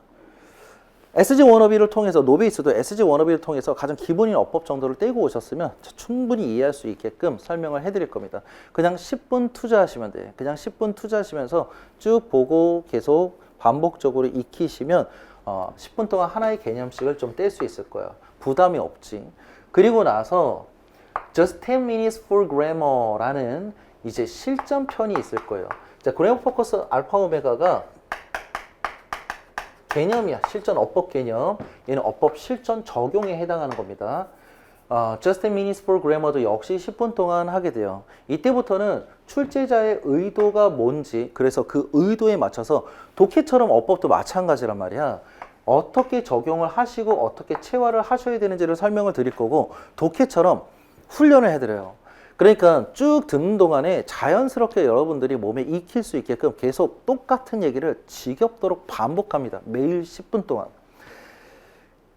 SG 워너비를 통해서 노베이스도 SG 워너비를 통해서 가장 기본인 어법 정도를 떼고 오셨으면 충분히 이해할 수 있게끔 설명을 해드릴 겁니다. 그냥 10분 투자하시면 돼. 그냥 10분 투자하시면서 쭉 보고 계속 반복적으로 익히시면 10분 동안 하나의 개념씩을 좀 뗄 수 있을 거예요. 부담이 없지. 그리고 나서 Just 10 minutes for grammar라는 이제 실전편이 있을 거예요. 자, 그래머 포커스 알파 오메가가 개념이야. 실전 어법 개념. 얘는 어법 실전 적용에 해당하는 겁니다. Just 10 minutes for grammar도 역시 10분 동안 하게 돼요. 이때부터는 출제자의 의도가 뭔지, 그래서 그 의도에 맞춰서 독해처럼 어법도 마찬가지란 말이야. 어떻게 적용을 하시고 어떻게 체화를 하셔야 되는지를 설명을 드릴 거고 독해처럼 훈련을 해드려요. 그러니까 쭉 듣는 동안에 자연스럽게 여러분들이 몸에 익힐 수 있게끔 계속 똑같은 얘기를 지겹도록 반복합니다. 매일 10분 동안.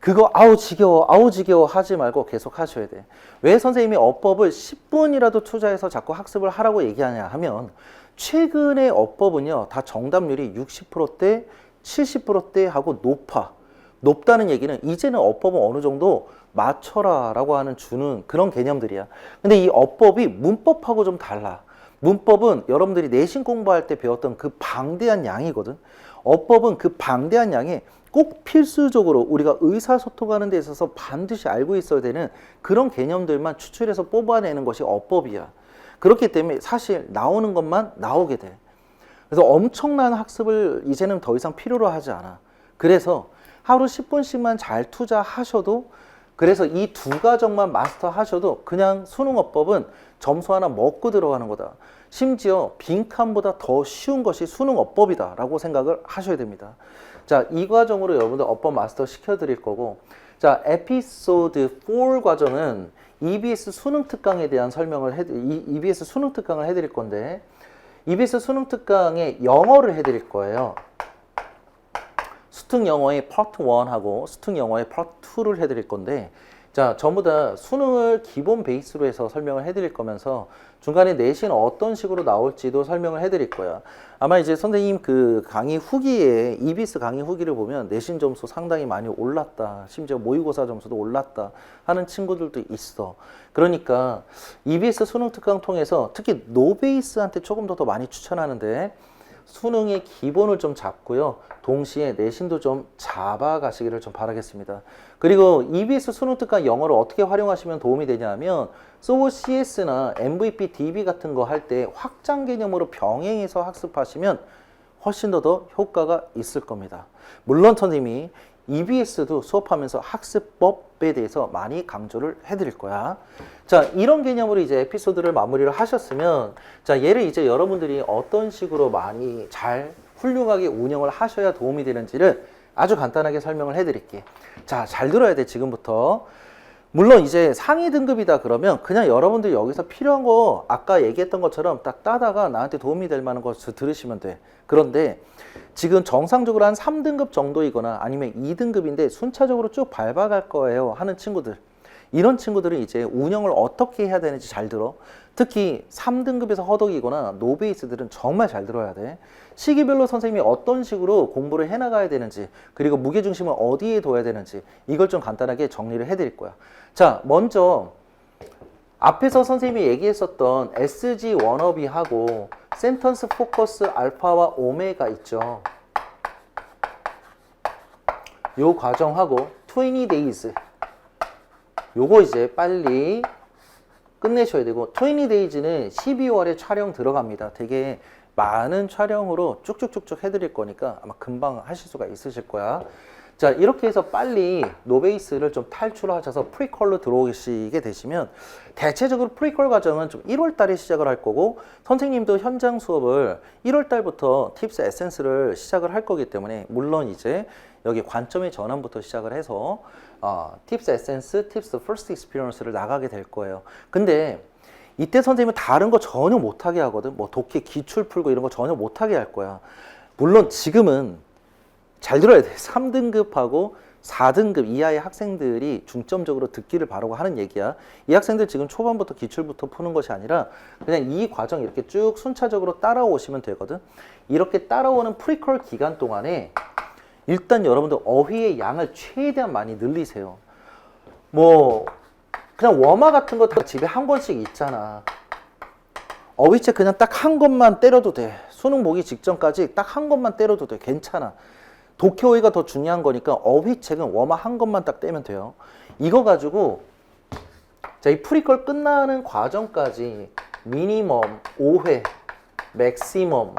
그거 아우 지겨워 하지 말고 계속 하셔야 돼. 왜 선생님이 어법을 10분이라도 투자해서 자꾸 학습을 하라고 얘기하냐 하면 최근의 어법은요 다 정답률이 60%대 70%대 하고 높다는 얘기는 이제는 어법은 어느 정도 맞춰라 라고 하는 주는 그런 개념들이야. 근데 이 어법이 문법하고 좀 달라. 문법은 여러분들이 내신 공부할 때 배웠던 그 방대한 양이거든. 어법은 그 방대한 양에 꼭 필수적으로 우리가 의사소통하는 데 있어서 반드시 알고 있어야 되는 그런 개념들만 추출해서 뽑아내는 것이 어법이야. 그렇기 때문에 사실 나오는 것만 나오게 돼. 그래서 엄청난 학습을 이제는 더 이상 필요로 하지 않아. 그래서 하루 10분씩만 잘 투자하셔도 그래서 이 두 과정만 마스터 하셔도 그냥 수능어법은 점수 하나 먹고 들어가는 거다. 심지어 빈칸보다 더 쉬운 것이 수능어법이다 라고 생각을 하셔야 됩니다. 자, 이 과정으로 여러분들 어법 마스터 시켜드릴 거고, 자, 에피소드 4 과정은 EBS 수능 특강에 대한 EBS 수능 특강을 해드릴 건데, EBS 수능 특강에 영어를 해드릴 거예요. 수특 영어의 파트 1하고 수특 영어의 파트 2를 해드릴 건데, 자, 전부 다 수능을 기본 베이스로 해서 설명을 해드릴 거면서 중간에 내신 어떤 식으로 나올지도 설명을 해드릴 거야. 아마 이제 선생님 그 강의 후기에 EBS 강의 후기를 보면 내신 점수 상당히 많이 올랐다, 심지어 모의고사 점수도 올랐다 하는 친구들도 있어. 그러니까 EBS 수능 특강 통해서 특히 노베이스한테 조금 더 많이 추천하는데, 수능의 기본을 좀 잡고요, 동시에 내신도 좀 잡아가시기를 좀 바라겠습니다. 그리고 EBS 수능 특강 영어를 어떻게 활용하시면 도움이 되냐면, SOCS나 MVP, DB 같은 거 할 때 확장 개념으로 병행해서 학습하시면 훨씬 더 효과가 있을 겁니다. 물론 선생님이 EBS도 수업하면서 학습법에 대해서 많이 강조를 해드릴 거야. 자, 이런 개념으로 이제 에피소드를 마무리를 하셨으면, 자, 얘를 이제 여러분들이 어떤 식으로 많이 잘 훌륭하게 운영을 하셔야 도움이 되는지를 아주 간단하게 설명을 해드릴게. 자, 잘 들어야 돼, 지금부터. 물론 이제 상위 등급이다 그러면 그냥 여러분들 여기서 필요한 거 아까 얘기했던 것처럼 딱 따다가 나한테 도움이 될 만한 것을 들으시면 돼. 그런데 지금 정상적으로 한 3등급 정도이거나 아니면 2등급인데 순차적으로 쭉 밟아갈 거예요 하는 친구들, 이런 친구들은 이제 운영을 어떻게 해야 되는지 잘 들어. 특히 3등급에서 허덕이거나 노베이스들은 정말 잘 들어야 돼. 시기별로 선생님이 어떤 식으로 공부를 해나가야 되는지, 그리고 무게중심을 어디에 둬야 되는지, 이걸 좀 간단하게 정리를 해드릴 거야. 자, 먼저 앞에서 선생님이 얘기했었던 SG 워너비하고 센턴스 포커스 알파와 오메가 있죠. 요 과정하고 20 days, 요거 이제 빨리 끝내셔야 되고, 20 days는 12월에 촬영 들어갑니다. 되게 많은 촬영으로 쭉쭉쭉쭉 해드릴 거니까 아마 금방 하실 수가 있으실 거야. 자, 이렇게 해서 빨리 노베이스를 좀 탈출하셔서 프리퀄로 들어오시게 되시면, 대체적으로 프리퀄 과정은 좀 1월 달에 시작을 할 거고, 선생님도 현장 수업을 1월 달부터 팁스 에센스를 시작을 할 거기 때문에, 물론 이제 여기 관점의 전환부터 시작을 해서 팁스 에센스, 팁스 퍼스트 익스피리언스를 나가게 될 거예요. 근데 이때 선생님은 다른 거 전혀 못하게 하거든. 뭐 독해 기출 풀고 이런 거 전혀 못하게 할 거야. 물론 지금은 잘 들어야 돼. 3등급하고 4등급 이하의 학생들이 중점적으로 듣기를 바라고 하는 얘기야. 이 학생들 지금 초반부터 기출부터 푸는 것이 아니라 그냥 이 과정 이렇게 쭉 순차적으로 따라오시면 되거든. 이렇게 따라오는 프리퀄 기간 동안에 일단 여러분들 어휘의 양을 최대한 많이 늘리세요. 뭐 그냥 워마 같은 거 다 집에 한 권씩 있잖아. 어휘책 그냥 딱 한 권만 때려도 돼. 수능 보기 직전까지 딱 한 권만 때려도 돼. 괜찮아. 독해 어휘가 더 중요한 거니까 어휘책은 워마 한 권만 딱 떼면 돼요. 이거 가지고 자, 이 프리퀄 끝나는 과정까지 미니멈 5회, 맥시멈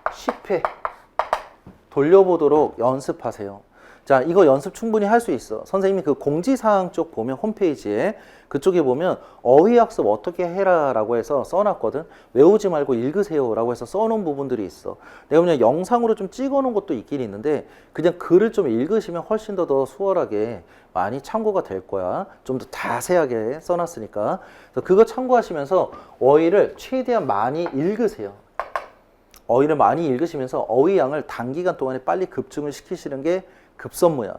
10회 돌려보도록 연습하세요. 자, 이거 연습 충분히 할 수 있어. 선생님이 그 공지사항 쪽 보면 홈페이지에 그쪽에 보면 어휘학습 어떻게 해라 라고 해서 써놨거든. 외우지 말고 읽으세요 라고 해서 써놓은 부분들이 있어. 내가 그냥 영상으로 좀 찍어놓은 것도 있긴 있는데, 그냥 글을 좀 읽으시면 훨씬 더 수월하게 많이 참고가 될 거야. 좀 더 자세하게 써놨으니까. 그래서 그거 참고하시면서 어휘를 최대한 많이 읽으세요. 어휘를 많이 읽으시면서 어휘량을 단기간 동안에 빨리 급증을 시키시는 게 급선무야.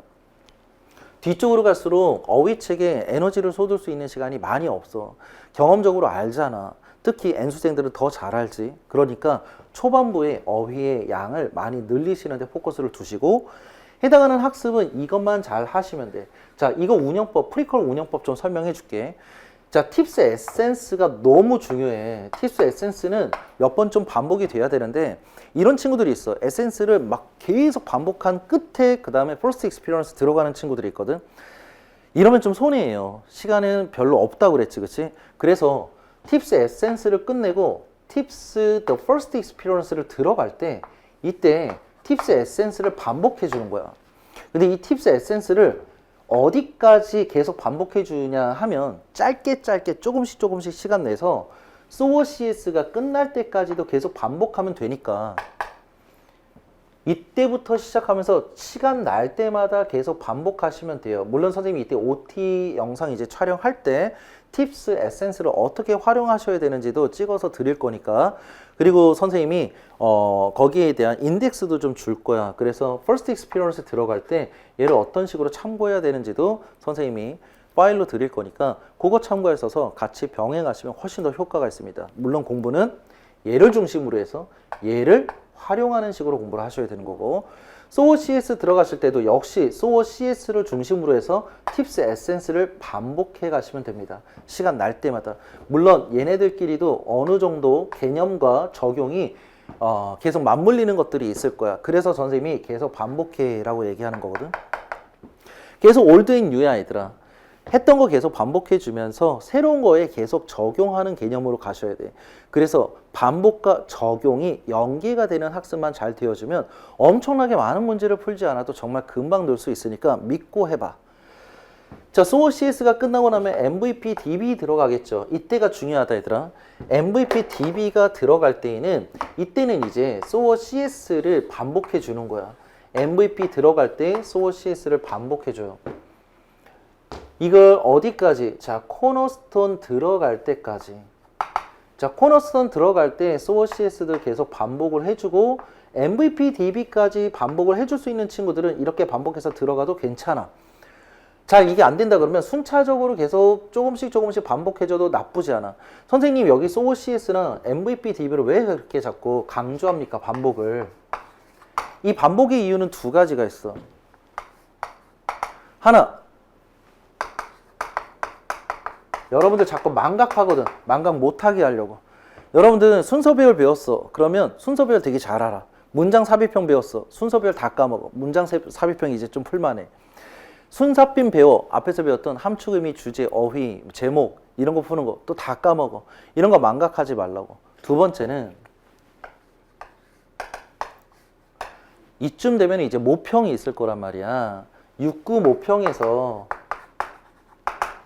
뒤쪽으로 갈수록 어휘책에 에너지를 쏟을 수 있는 시간이 많이 없어. 경험적으로 알잖아. 특히 N수생들은 더 잘 알지. 그러니까 초반부에 어휘의 양을 많이 늘리시는 데 포커스를 두시고, 해당하는 학습은 이것만 잘 하시면 돼. 자, 이거 운영법, 프리퀄 운영법 좀 설명해 줄게. 자, 팁스 에센스가 너무 중요해. 팁스 에센스는 몇 번 좀 반복이 돼야 되는데, 이런 친구들이 있어. 에센스를 막 계속 반복한 끝에 그 다음에 퍼스트 익스피리언스 들어가는 친구들이 있거든. 이러면 좀 손해예요. 시간은 별로 없다고 그랬지, 그치? 그래서 팁스 에센스를 끝내고 팁스 the first experience를 들어갈 때, 이때 팁스 에센스를 반복해 주는 거야. 근데 이 팁스 에센스를 어디까지 계속 반복해 주냐 하면 짧게 조금씩 시간 내서 소어 CS가 끝날 때까지도 계속 반복하면 되니까 이때부터 시작하면서 시간 날 때마다 계속 반복하시면 돼요. 물론 선생님이 이때 OT 영상 이제 촬영할 때 팁스, 에센스를 어떻게 활용하셔야 되는지도 찍어서 드릴 거니까. 그리고 선생님이 거기에 대한 인덱스도 좀 줄 거야. 그래서 First Experience 들어갈 때 얘를 어떤 식으로 참고해야 되는지도 선생님이 파일로 드릴 거니까 그거 참고해서 같이 병행하시면 훨씬 더 효과가 있습니다. 물론 공부는 얘를 중심으로 해서 얘를 활용하는 식으로 공부를 하셔야 되는 거고, 소어 CS 들어가실 때도 역시 소어 CS를 중심으로 해서 팁스 에센스를 반복해 가시면 됩니다. 시간 날 때마다. 물론 얘네들끼리도 어느 정도 개념과 적용이 계속 맞물리는 것들이 있을 거야. 그래서 선생님이 계속 반복해 라고 얘기하는 거거든. 계속 올드 앤 뉴야 얘들아. 했던 거 계속 반복해 주면서 새로운 거에 계속 적용하는 개념으로 가셔야 돼. 그래서 반복과 적용이 연계가 되는 학습만 잘 되어주면 엄청나게 많은 문제를 풀지 않아도 정말 금방 늘 수 있으니까 믿고 해봐. 자, 소어 CS가 끝나고 나면 MVP DB 들어가겠죠. 이때가 중요하다 얘들아. MVP DB가 들어갈 때에는 이때는 이제 소어 CS를 반복해 주는 거야. MVP 들어갈 때 소어 CS를 반복해 줘요. 이걸 어디까지? 자, 코너스톤 들어갈 때까지. 자, 코너스톤 들어갈 때 소어 CS도 계속 반복을 해주고 MVP DB까지 반복을 해줄 수 있는 친구들은 이렇게 반복해서 들어가도 괜찮아. 자, 이게 안 된다 그러면 순차적으로 계속 조금씩 반복해줘도 나쁘지 않아. 선생님 여기 소어 CS나 MVP DB를 왜 그렇게 자꾸 강조합니까? 반복을. 이 반복의 이유는 두 가지가 있어. 하나, 여러분들 자꾸 망각하거든. 망각 못하게 하려고. 여러분들은 순서배열 배웠어. 그러면 순서배열 되게 잘 알아. 문장 삽입형 배웠어. 순서배열 다 까먹어. 문장 삽입형 이제 좀 풀만해. 순삽빈 배워. 앞에서 배웠던 함축, 의미, 주제, 어휘, 제목 이런 거 푸는 거 또 다 까먹어. 이런 거 망각하지 말라고. 두 번째는 이쯤 되면 이제 모평이 있을 거란 말이야. 6구 모평에서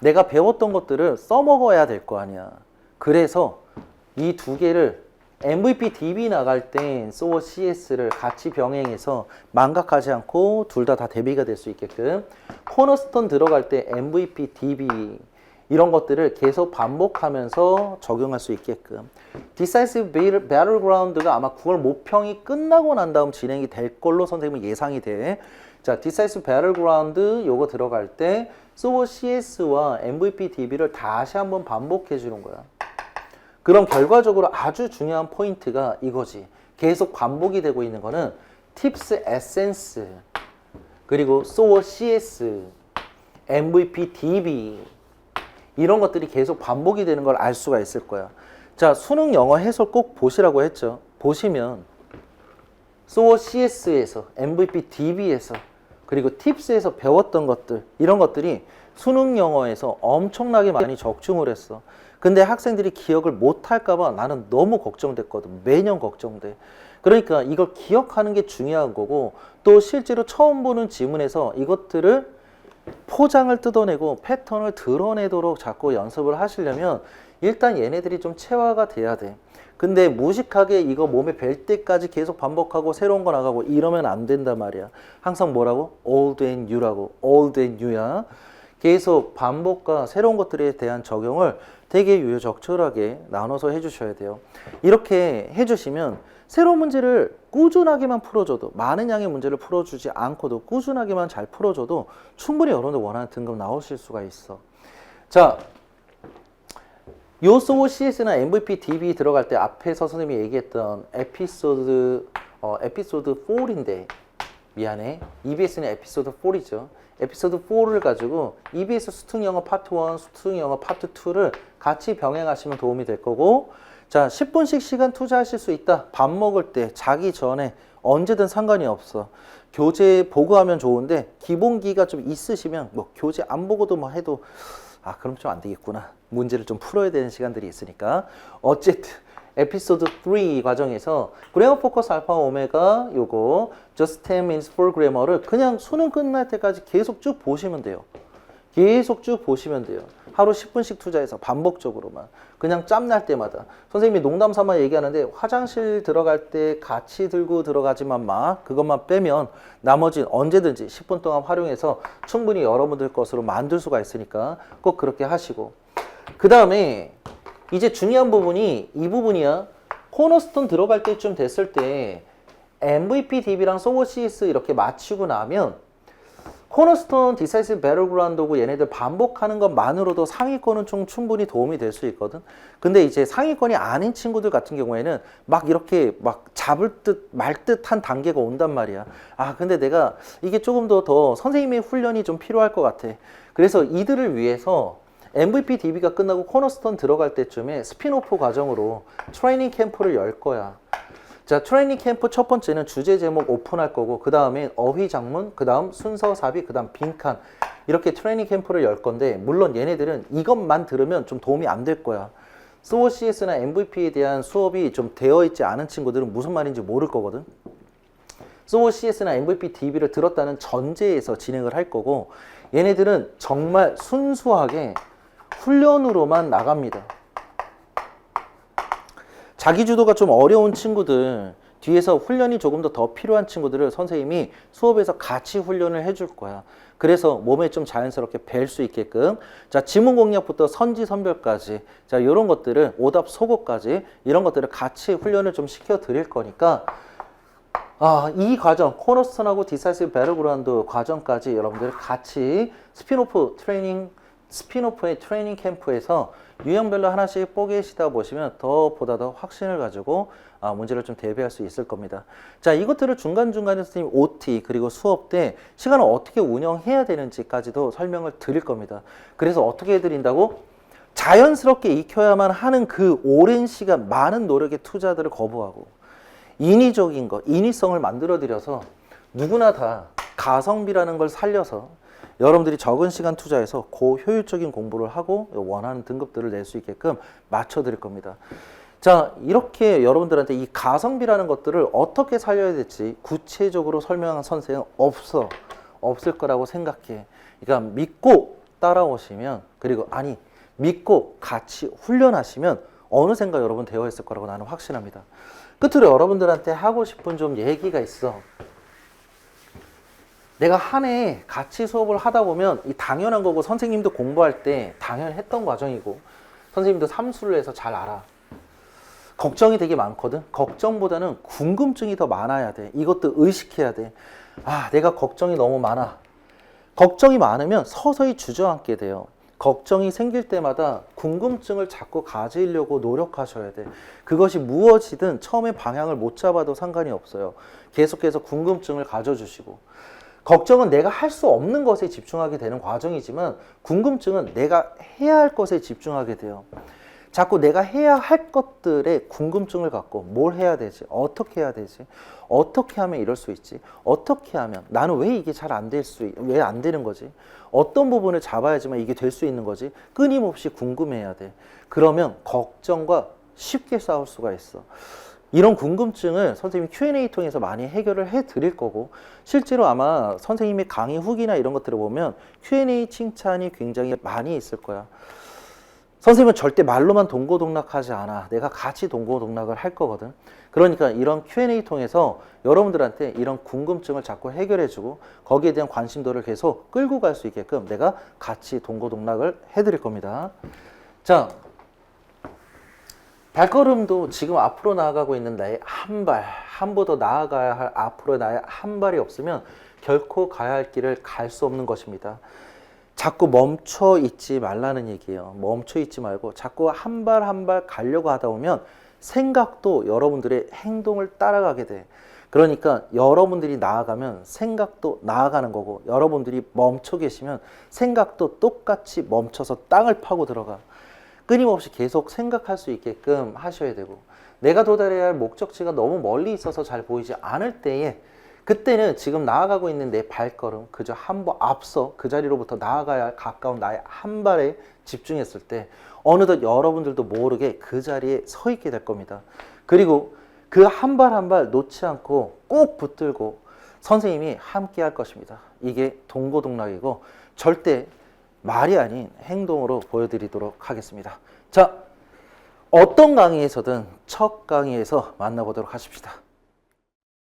내가 배웠던 것들을 써먹어야 될 거 아니야. 그래서 이 두 개를 MVP DB 나갈 땐 소어 CS를 같이 병행해서 망각하지 않고 둘 다 대비가 될 수 있게끔 코너스톤 들어갈 때 MVP DB 이런 것들을 계속 반복하면서 적용할 수 있게끔 Decisive Battleground가 아마 9월 모평이 끝나고 난 다음 진행이 될 걸로 선생님은 예상이 돼. 자, Decisive Battleground 요거 들어갈 때 소어 CS와 MVP DB를 다시 한번 반복해 주는 거야. 그럼 결과적으로 아주 중요한 포인트가 이거지. 계속 반복이 되고 있는 거는 팁스 에센스, 그리고 소어 CS, MVP DB 이런 것들이 계속 반복이 되는 걸 알 수가 있을 거야. 자, 수능 영어 해설 꼭 보시라고 했죠. 보시면 소어 CS에서, MVP DB에서, 그리고 팁스에서 배웠던 것들, 이런 것들이 수능 영어에서 엄청나게 많이 적중을 했어. 근데 학생들이 기억을 못할까봐 나는 너무 걱정됐거든. 매년 걱정돼. 그러니까 이걸 기억하는 게 중요한 거고, 또 실제로 처음 보는 지문에서 이것들을 포장을 뜯어내고 패턴을 드러내도록 자꾸 연습을 하시려면 일단 얘네들이 좀 체화가 돼야 돼. 근데 무식하게 이거 몸에 뵐 때까지 계속 반복하고 새로운 거 나가고 이러면 안 된단 말이야. 항상 뭐라고? old and new라고. old and new야. 계속 반복과 새로운 것들에 대한 적용을 되게 유유적절하게 나눠서 해주셔야 돼요. 이렇게 해주시면 새로운 문제를 꾸준하게만 풀어줘도, 많은 양의 문제를 풀어주지 않고도 꾸준하게만 잘 풀어줘도 충분히 여러분들 원하는 등급 나오실 수가 있어. 자, 요 소어 CS나 MVP DB 들어갈 때 앞에서 선생님이 얘기했던 에피소드 4인데 미안해. EBS는 에피소드 4이죠. 에피소드 4를 가지고 EBS 수특영어 파트 1, 수특영어 파트 2를 같이 병행하시면 도움이 될 거고, 자, 10분씩 시간 투자하실 수 있다. 밥 먹을 때, 자기 전에 언제든 상관이 없어. 교재 보고하면 좋은데 기본기가 좀 있으시면 뭐 교재 안 보고도 뭐 해도 그럼 좀 안 되겠구나. 문제를 좀 풀어야 되는 시간들이 있으니까. 어쨌든 에피소드 3 과정에서 그래머 포커스 알파 오메가 요거 just 10 minutes for grammar를 그냥 수능 끝날 때까지 계속 쭉 보시면 돼요. 계속 쭉 보시면 돼요. 하루 10분씩 투자해서 반복적으로만. 그냥 짬날 때마다. 선생님이 농담 삼아 얘기하는데 화장실 들어갈 때 같이 들고 들어가지만 마. 그것만 빼면 나머지는 언제든지 10분 동안 활용해서 충분히 여러분들 것으로 만들 수가 있으니까 꼭 그렇게 하시고. 그 다음에 이제 중요한 부분이 이 부분이야. 코너스톤 들어갈 때쯤 됐을 때 MVP, DB랑 소워 CS 이렇게 맞추고 나면 코너스톤, 디사이시브 배틀그라운드고 얘네들 반복하는 것만으로도 상위권은 좀 충분히 도움이 될 수 있거든. 근데 이제 상위권이 아닌 친구들 같은 경우에는 막 이렇게 막 잡을 듯 말 듯한 단계가 온단 말이야. 아 근데 내가 이게 조금 더 선생님의 훈련이 좀 필요할 것 같아. 그래서 이들을 위해서 MVP, DB가 끝나고 코너스톤 들어갈 때쯤에 스피노프 과정으로 트레이닝 캠프를 열 거야. 자, 트레이닝 캠프 첫 번째는 주제 제목 오픈할 거고, 그 다음에 어휘장문, 그 다음 순서 삽입, 그 다음 빈칸. 이렇게 트레이닝 캠프를 열 건데, 물론 얘네들은 이것만 들으면 좀 도움이 안 될 거야. SWOT CS나 MVP에 대한 수업이 좀 되어 있지 않은 친구들은 무슨 말인지 모를 거거든. SWOT CS나 MVP, DB를 들었다는 전제에서 진행을 할 거고, 얘네들은 정말 순수하게 훈련으로만 나갑니다. 자기주도가 좀 어려운 친구들, 뒤에서 훈련이 조금 더 필요한 친구들을 선생님이 수업에서 같이 훈련을 해줄 거야. 그래서 몸에 좀 자연스럽게 뵐 수 있게끔. 자, 지문 공략부터 선지 선별까지. 자, 이런 것들을 오답 소거까지 이런 것들을 같이 훈련을 좀 시켜 드릴 거니까 이 과정, 코너스톤하고 디사이시브 배틀그라운드 과정까지 여러분들 같이 스피노프의 트레이닝 캠프에서 유형별로 하나씩 뽀개시다 보시면 보다 더 확신을 가지고 문제를 좀 대비할 수 있을 겁니다. 자, 이것들을 중간중간에 선생님 OT 그리고 수업 때 시간을 어떻게 운영해야 되는지까지도 설명을 드릴 겁니다. 그래서 어떻게 해드린다고? 자연스럽게 익혀야만 하는 그 오랜 시간 많은 노력의 투자들을 거부하고 인위적인 거, 인위성을 만들어드려서 누구나 다 가성비라는 걸 살려서 여러분들이 적은 시간 투자해서 고효율적인 공부를 하고 원하는 등급들을 낼 수 있게끔 맞춰드릴 겁니다. 자, 이렇게 여러분들한테 이 가성비라는 것들을 어떻게 살려야 될지 구체적으로 설명한 선생은 없을 거라고 생각해. 그러니까 믿고 따라오시면, 그리고 믿고 같이 훈련하시면 어느샌가 여러분 되어 있을 거라고 나는 확신합니다. 끝으로 여러분들한테 하고 싶은 좀 얘기가 있어. 내가 한 해 같이 수업을 하다 보면 이 당연한 거고, 선생님도 공부할 때 당연했던 과정이고, 선생님도 삼수를 해서 잘 알아. 걱정이 되게 많거든. 걱정보다는 궁금증이 더 많아야 돼. 이것도 의식해야 돼. 내가 걱정이 너무 많아. 걱정이 많으면 서서히 주저앉게 돼요. 걱정이 생길 때마다 궁금증을 자꾸 가지려고 노력하셔야 돼. 그것이 무엇이든 처음에 방향을 못 잡아도 상관이 없어요. 계속해서 궁금증을 가져주시고, 걱정은 내가 할 수 없는 것에 집중하게 되는 과정이지만 궁금증은 내가 해야 할 것에 집중하게 돼요. 자꾸 내가 해야 할 것들에 궁금증을 갖고 뭘 해야 되지? 어떻게 해야 되지? 어떻게 하면 이럴 수 있지? 어떻게 하면 나는 왜 이게 잘 왜 안 되는 거지? 어떤 부분을 잡아야지만 이게 될 수 있는 거지? 끊임없이 궁금해야 돼. 그러면 걱정과 쉽게 싸울 수가 있어. 이런 궁금증을 선생님이 Q&A 통해서 많이 해결을 해 드릴 거고, 실제로 아마 선생님의 강의 후기나 이런 것들을 보면 Q&A 칭찬이 굉장히 많이 있을 거야. 선생님은 절대 말로만 동고동락하지 않아. 내가 같이 동고동락을 할 거거든. 그러니까 이런 Q&A 통해서 여러분들한테 이런 궁금증을 자꾸 해결해주고 거기에 대한 관심도를 계속 끌고 갈 수 있게끔 내가 같이 동고동락을 해드릴 겁니다. 자, 발걸음도 지금 앞으로 나아가고 있는 나의 한 步더 나아가야 할 앞으로 나의 한 발이 없으면 결코 가야 할 길을 갈 수 없는 것입니다. 자꾸 멈춰 있지 말라는 얘기예요. 멈춰 있지 말고 자꾸 한 발 한 발 가려고 하다 보면 생각도 여러분들의 행동을 따라가게 돼. 그러니까 여러분들이 나아가면 생각도 나아가는 거고, 여러분들이 멈춰 계시면 생각도 똑같이 멈춰서 땅을 파고 들어가. 끊임없이 계속 생각할 수 있게끔 하셔야 되고, 내가 도달해야 할 목적지가 너무 멀리 있어서 잘 보이지 않을 때에 그때는 지금 나아가고 있는 내 발걸음, 그저 한 번 앞서 그 자리로부터 나아가야 할 가까운 나의 한 발에 집중했을 때 어느덧 여러분들도 모르게 그 자리에 서 있게 될 겁니다. 그리고 그 한 발 한 발 놓지 않고 꼭 붙들고 선생님이 함께 할 것입니다. 이게 동고동락이고 절대 말이 아닌 행동으로 보여드리도록 하겠습니다. 자, 어떤 강의에서든 첫 강의에서 만나보도록 하십시다.